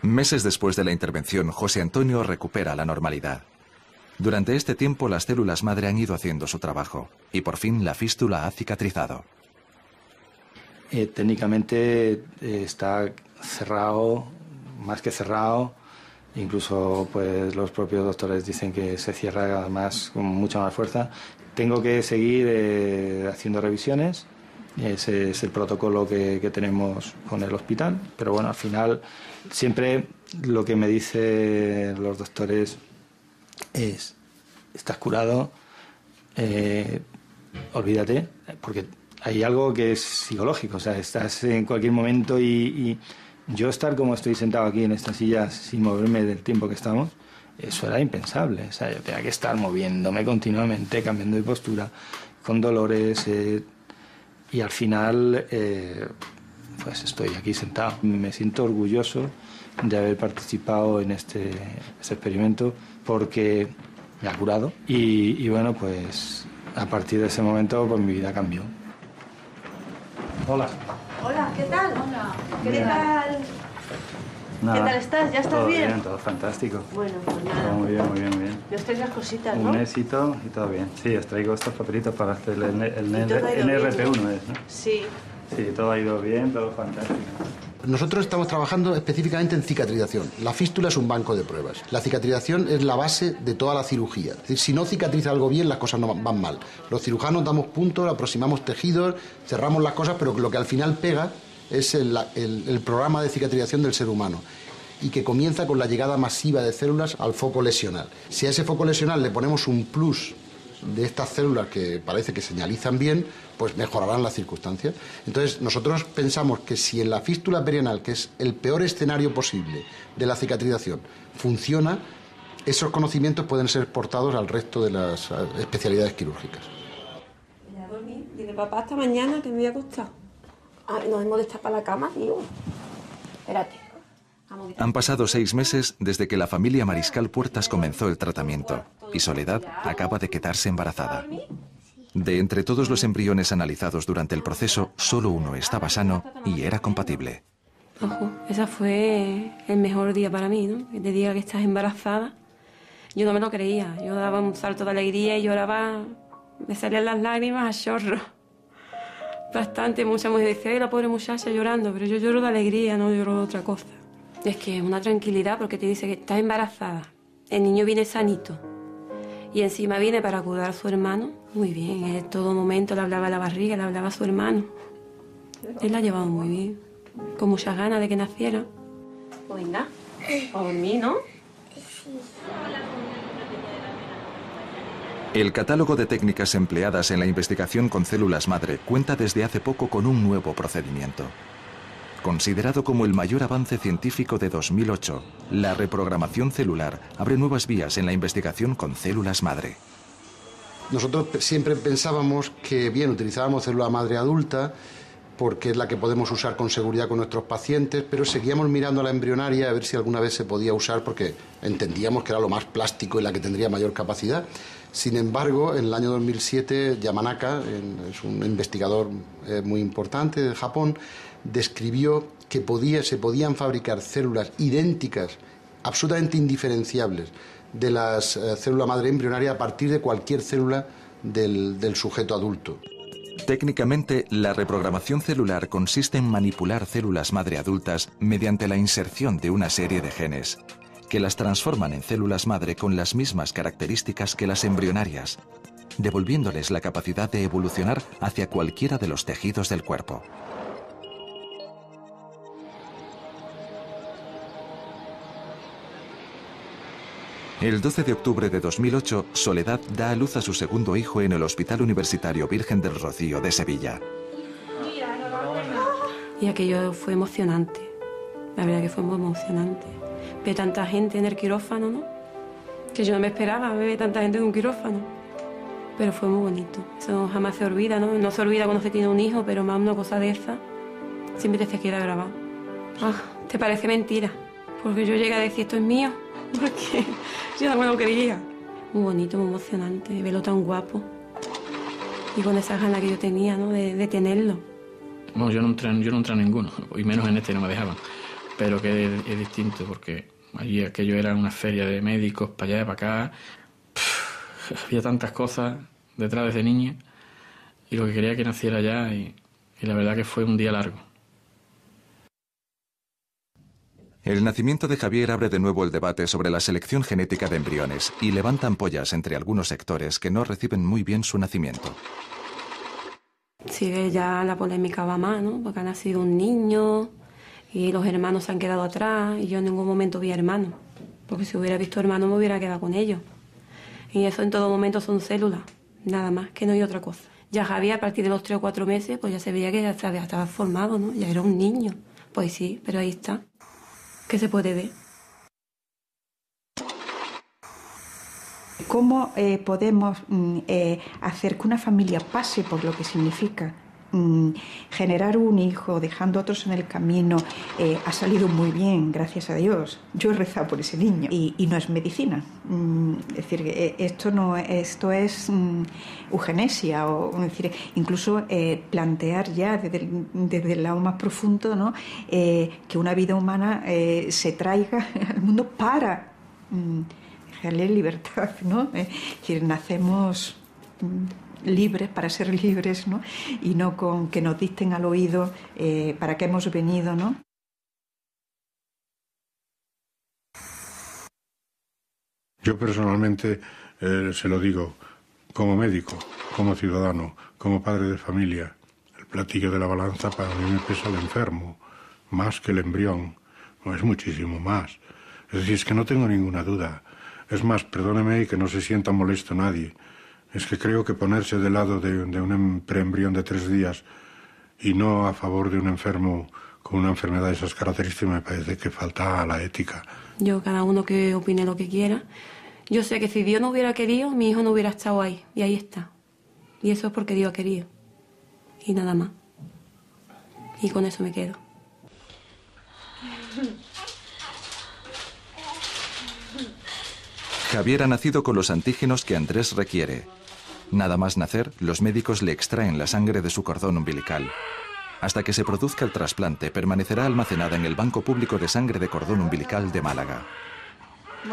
Meses después de la intervención, José Antonio recupera la normalidad. Durante este tiempo, las células madre han ido haciendo su trabajo y por fin la fístula ha cicatrizado.
Técnicamente está cerrado, más que cerrado. Incluso pues los propios doctores dicen que se cierra además con mucha más fuerza. Tengo que seguir haciendo revisiones. Ese es el protocolo que tenemos con el hospital, pero bueno, al final siempre lo que me dicen los doctores es: estás curado, olvídate, porque hay algo que es psicológico, o sea, estás en cualquier momento y yo estar como estoy sentado aquí en esta silla sin moverme del tiempo que estamos, eso era impensable, o sea, yo tenía que estar moviéndome continuamente, cambiando de postura, con dolores. Y al final, pues estoy aquí sentado. Me siento orgulloso de haber participado en este experimento porque me ha curado. Y bueno, pues a partir de ese momento, pues mi vida cambió. Hola.
Hola, ¿qué tal? Hola. ¿Qué tal?
Nada,
¿Qué tal estás? ¿Ya estás
todo
bien?
bien? Todo fantástico.
Bueno, pues nada.
Todo muy bien, muy bien, muy bien.
Yo estoy las cositas, ¿no?
Un éxito y todo bien. Sí, os traigo estos papelitos para hacer el
todo ha ido
NRP1,
bien, ¿no?
¿es, no?
Sí.
Sí, todo ha ido bien, todo fantástico.
Nosotros estamos trabajando específicamente en cicatrización. La fístula es un banco de pruebas. La cicatrización es la base de toda la cirugía. Es decir, si no cicatriza algo bien, las cosas no van mal. Los cirujanos damos puntos, aproximamos tejidos, cerramos las cosas, pero lo que al final pega es el programa de cicatrización del ser humano, y que comienza con la llegada masiva de células al foco lesional. Si a ese foco lesional le ponemos un plus de estas células que parece que señalizan bien, pues mejorarán las circunstancias. Entonces nosotros pensamos que si en la fístula perianal, que es el peor escenario posible de la cicatrización, funciona, esos conocimientos pueden ser exportados al resto de las especialidades quirúrgicas.
Ya dormí. Dile, papá, hasta mañana que me voy a acostar. Ay, no hemos de estar para la cama, tío. Espérate.
Han pasado 6 meses desde que la familia Mariscal Puertas comenzó el tratamiento y Soledad acaba de quedarse embarazada. De entre todos los embriones analizados durante el proceso, solo uno estaba sano y era compatible.
Ojo, ese fue el mejor día para mí, ¿no? Que te diga que estás embarazada. Yo no me lo creía. Yo daba un salto de alegría y lloraba. Me salían las lágrimas a chorro. Bastante, mucha mujer dice, la pobre muchacha llorando, pero yo lloro de alegría, no lloro de otra cosa. Es que es una tranquilidad porque te dice que estás embarazada. El niño viene sanito. Y encima viene para cuidar a su hermano. Muy bien, en todo momento le hablaba a la barriga, le hablaba a su hermano. Él la ha llevado muy bien, con muchas ganas de que naciera. Pues venga, a dormir, ¿no?
El catálogo de técnicas empleadas en la investigación con células madre cuenta desde hace poco con un nuevo procedimiento. Considerado como el mayor avance científico de 2008, la reprogramación celular abre nuevas vías en la investigación con células madre.
Nosotros siempre pensábamos que, bien, utilizábamos célula madre adulta, porque es la que podemos usar con seguridad con nuestros pacientes, pero seguíamos mirando a la embrionaria a ver si alguna vez se podía usar, porque entendíamos que era lo más plástico y la que tendría mayor capacidad. Sin embargo, en el año 2007, Yamanaka, es un investigador muy importante de Japón, describió que se podían fabricar células idénticas, absolutamente indiferenciables, de las células madre embrionaria a partir de cualquier célula del sujeto adulto.
Técnicamente, la reprogramación celular consiste en manipular células madre adultas mediante la inserción de una serie de genes, que las transforman en células madre con las mismas características que las embrionarias, devolviéndoles la capacidad de evolucionar hacia cualquiera de los tejidos del cuerpo. El 12 de octubre de 2008, Soledad da a luz a su segundo hijo en el Hospital Universitario Virgen del Rocío de Sevilla.
Y aquello fue emocionante, la verdad que fue muy emocionante. Ver tanta gente en el quirófano, ¿no? Que yo no me esperaba ver tanta gente en un quirófano. Pero fue muy bonito, eso jamás se olvida, ¿no? No se olvida cuando se tiene un hijo, pero más una cosa de esa, siempre te se queda grabado. Ah, te parece mentira, porque yo llegué a decir esto es mío. Porque yo no me lo creía. Muy bonito, muy emocionante, verlo tan guapo. Y con esa ganas que yo tenía, ¿no? De tenerlo.
Bueno, yo no entré a ninguno, y menos en este no me dejaban. Pero que es distinto, porque allí aquello era una feria de médicos, para allá y para acá. Había tantas cosas detrás desde niña, y lo que quería que naciera ya, y la verdad que fue un día largo.
El nacimiento de Javier abre de nuevo el debate sobre la selección genética de embriones y levanta ampollas entre algunos sectores que no reciben muy bien su nacimiento.
Sí, ya la polémica va más, ¿no? Porque ha nacido un niño y los hermanos se han quedado atrás y yo en ningún momento vi hermanos. Porque si hubiera visto hermanos me hubiera quedado con ellos. Y eso en todo momento son células, nada más, que no hay otra cosa. Ya Javier a partir de los 3 o 4 meses pues ya se veía que ya estaba formado, ¿no? Ya era un niño. Pues sí, pero ahí está. ¿Qué se puede ver?
¿Cómo podemos hacer que una familia pase por lo que significa generar un hijo dejando a otros en el camino? Ha salido muy bien, gracias a Dios. Yo he rezado por ese niño y no es medicina. Es decir, esto es eugenesia, es decir, incluso plantear ya desde el lado más profundo, ¿no? Que una vida humana se traiga al mundo para dejarle libertad, ¿no? Es decir, nacemos libres para ser libres, ¿no? Y no con que nos dicten al oído para qué hemos venido, ¿no?
Yo personalmente se lo digo, como médico, como ciudadano, como padre de familia, el platillo de la balanza para mí me pesa el enfermo, más que el embrión, no es muchísimo más. Es decir, es que no tengo ninguna duda. Es más, perdóneme y que no se sienta molesto nadie. Es que creo que ponerse del lado de un preembrión de 3 días y no a favor de un enfermo con una enfermedad de esas características me parece que falta a la ética.
Yo, cada uno que opine lo que quiera. Yo sé que si Dios no hubiera querido, mi hijo no hubiera estado ahí. Y ahí está. Y eso es porque Dios ha querido. Y nada más. Y con eso me quedo.
Javier ha nacido con los antígenos que Andrés requiere. Nada más nacer, los médicos le extraen la sangre de su cordón umbilical. Hasta que se produzca el trasplante, permanecerá almacenada en el Banco Público de Sangre de Cordón Umbilical de Málaga.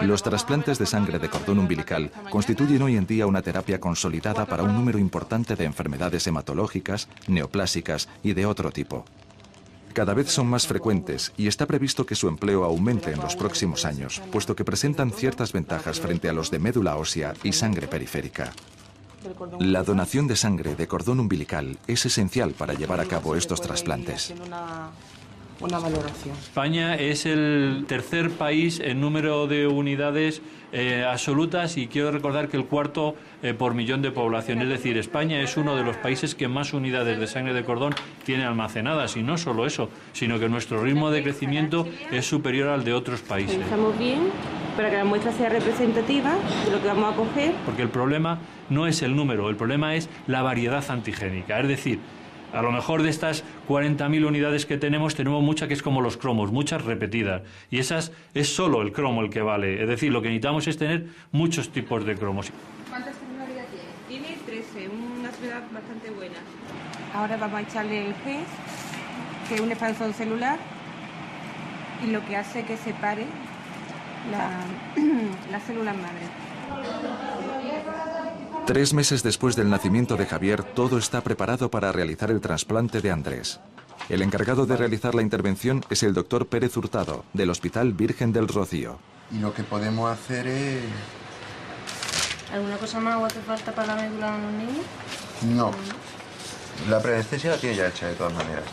Los trasplantes de sangre de cordón umbilical constituyen hoy en día una terapia consolidada para un número importante de enfermedades hematológicas, neoplásicas y de otro tipo. Cada vez son más frecuentes y está previsto que su empleo aumente en los próximos años, puesto que presentan ciertas ventajas frente a los de médula ósea y sangre periférica. La donación de sangre de cordón umbilical es esencial para llevar a cabo estos trasplantes.
Una valoración.
España es el tercer país en número de unidades absolutas y quiero recordar que el cuarto por millón de población. Es decir, España es uno de los países que más unidades de sangre de cordón tiene almacenadas. Y no solo eso, sino que nuestro ritmo de crecimiento es superior al de otros países.
Estamos bien para que la muestra sea representativa de lo que vamos a coger.
Porque el problema no es el número, el problema es la variedad antigénica. Es decir, a lo mejor de estas 40.000 unidades que tenemos muchas que es como los cromos, muchas repetidas. Y esas es solo el cromo el que vale. Es decir, lo que necesitamos es tener muchos tipos de cromos.
¿Cuántas celularidades tiene? Tiene 13, una celularidad bastante buena. Ahora vamos a echarle el GES, que es un expansor celular, y lo que hace que separe la célula madre.
3 meses después del nacimiento de Javier, todo está preparado para realizar el trasplante de Andrés. El encargado de realizar la intervención es el doctor Pérez Hurtado, del Hospital Virgen del Rocío.
Y lo que podemos hacer es...
¿Alguna cosa más o hace falta para la médula de los niños?
No. La preanestesia la tiene ya hecha de todas maneras.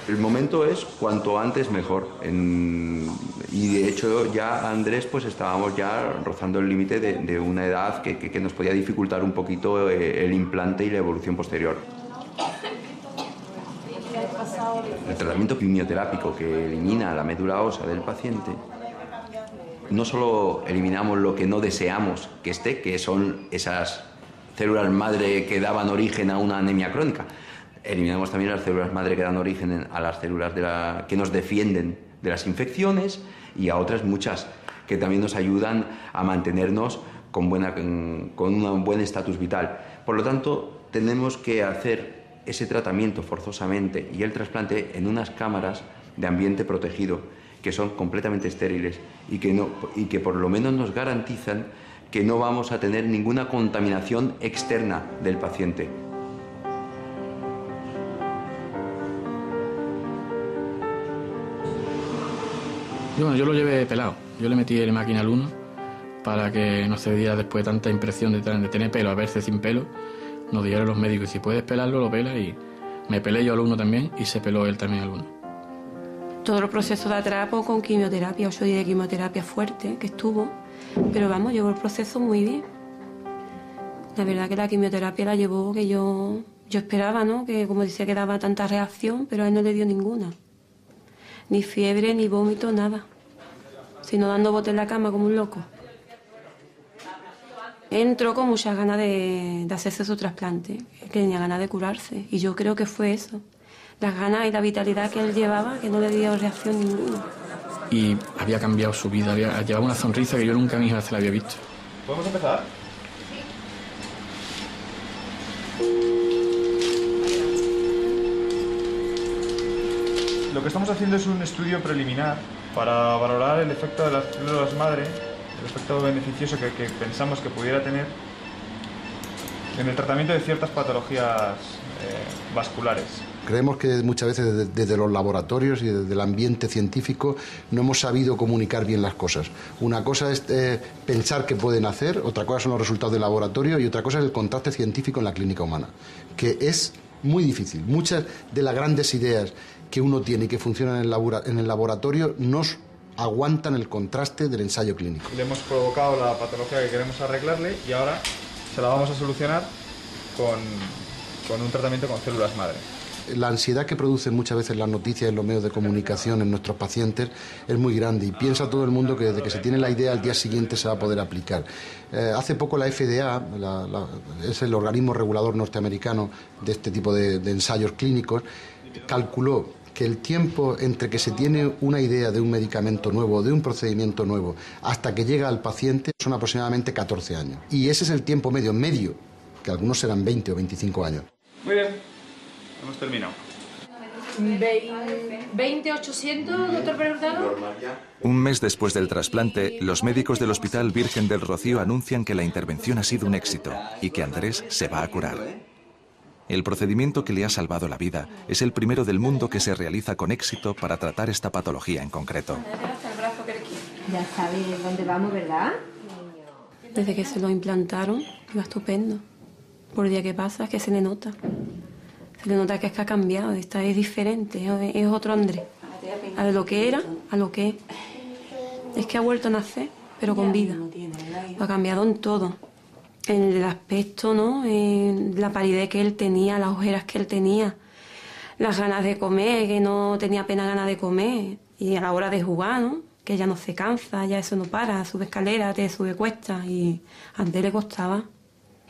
El momento es cuanto antes mejor. Y de hecho ya Andrés pues estábamos ya rozando el límite de una edad que nos podía dificultar un poquito el implante y la evolución posterior. El tratamiento quimioterápico que elimina la médula ósea del paciente, no solo eliminamos lo que no deseamos que esté, que son esas células madre que daban origen a una anemia crónica, eliminamos también las células madre que dan origen a las células que nos defienden de las infecciones y a otras muchas que también nos ayudan a mantenernos con un buen estatus vital. Por lo tanto, tenemos que hacer ese tratamiento forzosamente y el trasplante en unas cámaras de ambiente protegido que son completamente estériles y que por lo menos nos garantizan que no vamos a tener ninguna contaminación externa del paciente.
Bueno, yo lo llevé pelado. Yo le metí la máquina al 1 para que no se diera después tanta impresión de tener pelo a verse sin pelo. Nos dijeron los médicos, si puedes pelarlo, lo pelas, y me pelé yo al 1 también y se peló él también al 1.
Todo el proceso de atrapo con quimioterapia, 8 días de quimioterapia fuerte que estuvo, pero vamos, llevó el proceso muy bien. La verdad que la quimioterapia la llevó que yo esperaba, ¿no? Que como decía que daba tanta reacción, pero a él no le dio ninguna. Ni fiebre, ni vómito, nada. Sino dando bote en la cama como un loco. Entró con muchas ganas de hacerse su trasplante, que tenía ganas de curarse. Y yo creo que fue eso. Las ganas y la vitalidad que él llevaba, que no le dio reacción ninguna.
Y había cambiado su vida, llevaba una sonrisa que yo nunca en mi vida se la había visto.
¿Podemos empezar? Lo que estamos haciendo es un estudio preliminar para valorar el efecto de las células madre, el efecto beneficioso que pensamos que pudiera tener en el tratamiento de ciertas patologías vasculares.
Creemos que muchas veces desde los laboratorios y desde el ambiente científico no hemos sabido comunicar bien las cosas. Una cosa es pensar qué pueden hacer, otra cosa son los resultados del laboratorio y otra cosa es el contraste científico en la clínica humana, que es muy difícil. Muchas de las grandes ideas que uno tiene y que funcionan en el laboratorio no aguantan el contraste del ensayo clínico.
Le hemos provocado la patología que queremos arreglarle y ahora se la vamos a solucionar con un tratamiento con células madre.
La ansiedad que producen muchas veces las noticias en los medios de comunicación en nuestros pacientes es muy grande y piensa todo el mundo que desde que se tiene la idea al día siguiente se va a poder aplicar. Hace poco la FDA, es el organismo regulador norteamericano de este tipo de ensayos clínicos, calculó que el tiempo entre que se tiene una idea de un medicamento nuevo, de un procedimiento nuevo, hasta que llega al paciente son aproximadamente 14 años. Y ese es el tiempo medio, que algunos serán 20 o 25 años.
Muy bien, hemos terminado.
20.800, doctor Pérez Hurtado.
Un mes después del trasplante, los médicos del Hospital Virgen del Rocío anuncian que la intervención ha sido un éxito y que Andrés se va a curar. El procedimiento que le ha salvado la vida es el primero del mundo que se realiza con éxito para tratar esta patología en concreto.
Ya sabes dónde vamos, ¿verdad? Desde que se lo implantaron, iba estupendo. Por el día que pasa es que se le nota. Se le nota que es que ha cambiado, es diferente, es otro Andrés. A lo que era, a lo que es. Es que ha vuelto a nacer, pero con vida. Lo ha cambiado en todo. En el aspecto, ¿no? En la palidez que él tenía, las ojeras que él tenía, las ganas de comer, que no tenía apenas ganas de comer. Y a la hora de jugar, ¿no? Que ya no se cansa, ya eso no para, sube escaleras, te sube cuestas. Y antes le costaba.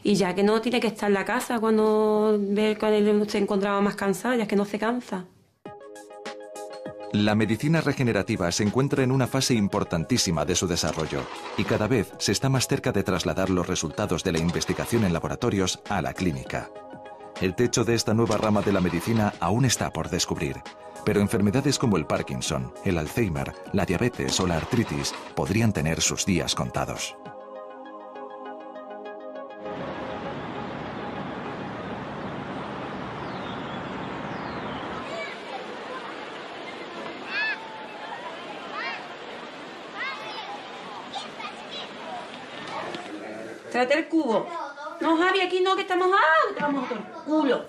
Y ya que no tiene que estar en la casa cuando ve que él se encontraba más cansado, ya que no se cansa.
La medicina regenerativa se encuentra en una fase importantísima de su desarrollo y cada vez se está más cerca de trasladar los resultados de la investigación en laboratorios a la clínica. El techo de esta nueva rama de la medicina aún está por descubrir, pero enfermedades como el Parkinson, el Alzheimer, la diabetes o la artritis podrían tener sus días contados.
Tráete el cubo. No, Javi, aquí no, que está mojado. Que te vamos a mojar el culo.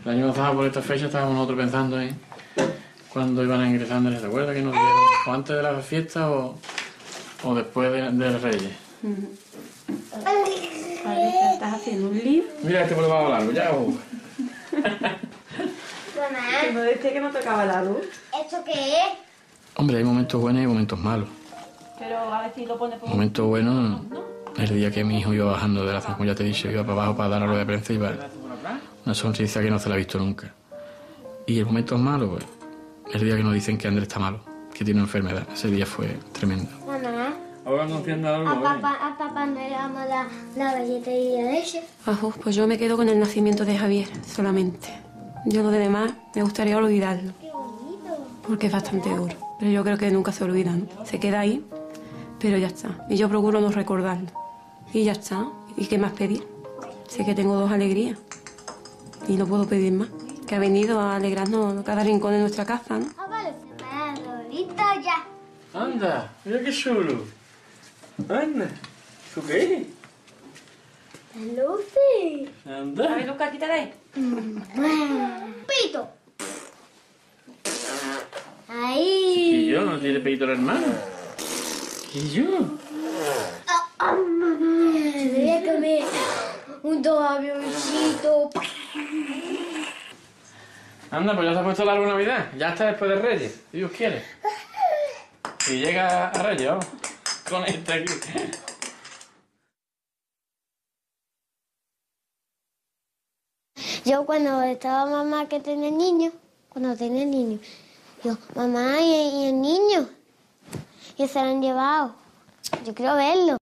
El año pasado por esta fecha estábamos nosotros pensando en cuando iban a ingresar. ¿Te acuerdas que nos dijeron? ¿O antes de la fiesta o después de Reyes?
Vale, estás haciendo un lío.
Mira, este por debajo largo, ya.
Que no decía que no tocaba la luz.
¿Esto qué es?
Hombre, hay momentos buenos y momentos malos.
Pero a ver si lo pone por...
Momento bueno, el día que mi hijo iba bajando de la zona, como ya te he dicho, iba para abajo para dar a lo de prensa y iba una sonrisa que no se la ha visto nunca. Y el momento malo, pues, el día que nos dicen que Andrés está malo, que tiene una enfermedad. Ese día fue tremendo.
Mamá,
Ahora no entiendo algo.
a papá no le vamos a dar la galleta y la leche.
Pues yo me quedo con el nacimiento de Javier, solamente. Yo lo de demás me gustaría olvidarlo.
Qué bonito.
Porque es bastante duro. Pero yo creo que nunca se olvida, ¿no? Se queda ahí, pero ya está. Y yo procuro no recordarlo. Y ya está. ¿Y qué más pedir? Sé que tengo dos alegrías. Y no puedo pedir más. Que ha venido a alegrarnos cada rincón de nuestra casa, ¿no?
Ah, vale, listo ya.
Anda, mira qué chulo. Anda, ¿tú qué?
Lucy.
Anda.
A ver, Lucas, quítale.
Pito. Ahí.
¿Y yo? ¿No tiene peito el hermano? ¿Y yo?
Voy a comer un avioncito.
Anda, pues ya se ha puesto largo Navidad. Ya está después de Reyes, si Dios quiere. Y llega a Reyes, vamos. Con este aquí.
Yo cuando estaba mamá que tenía niños, yo, mamá, ¿y el niño? Y se lo han llevado. Yo quiero verlo.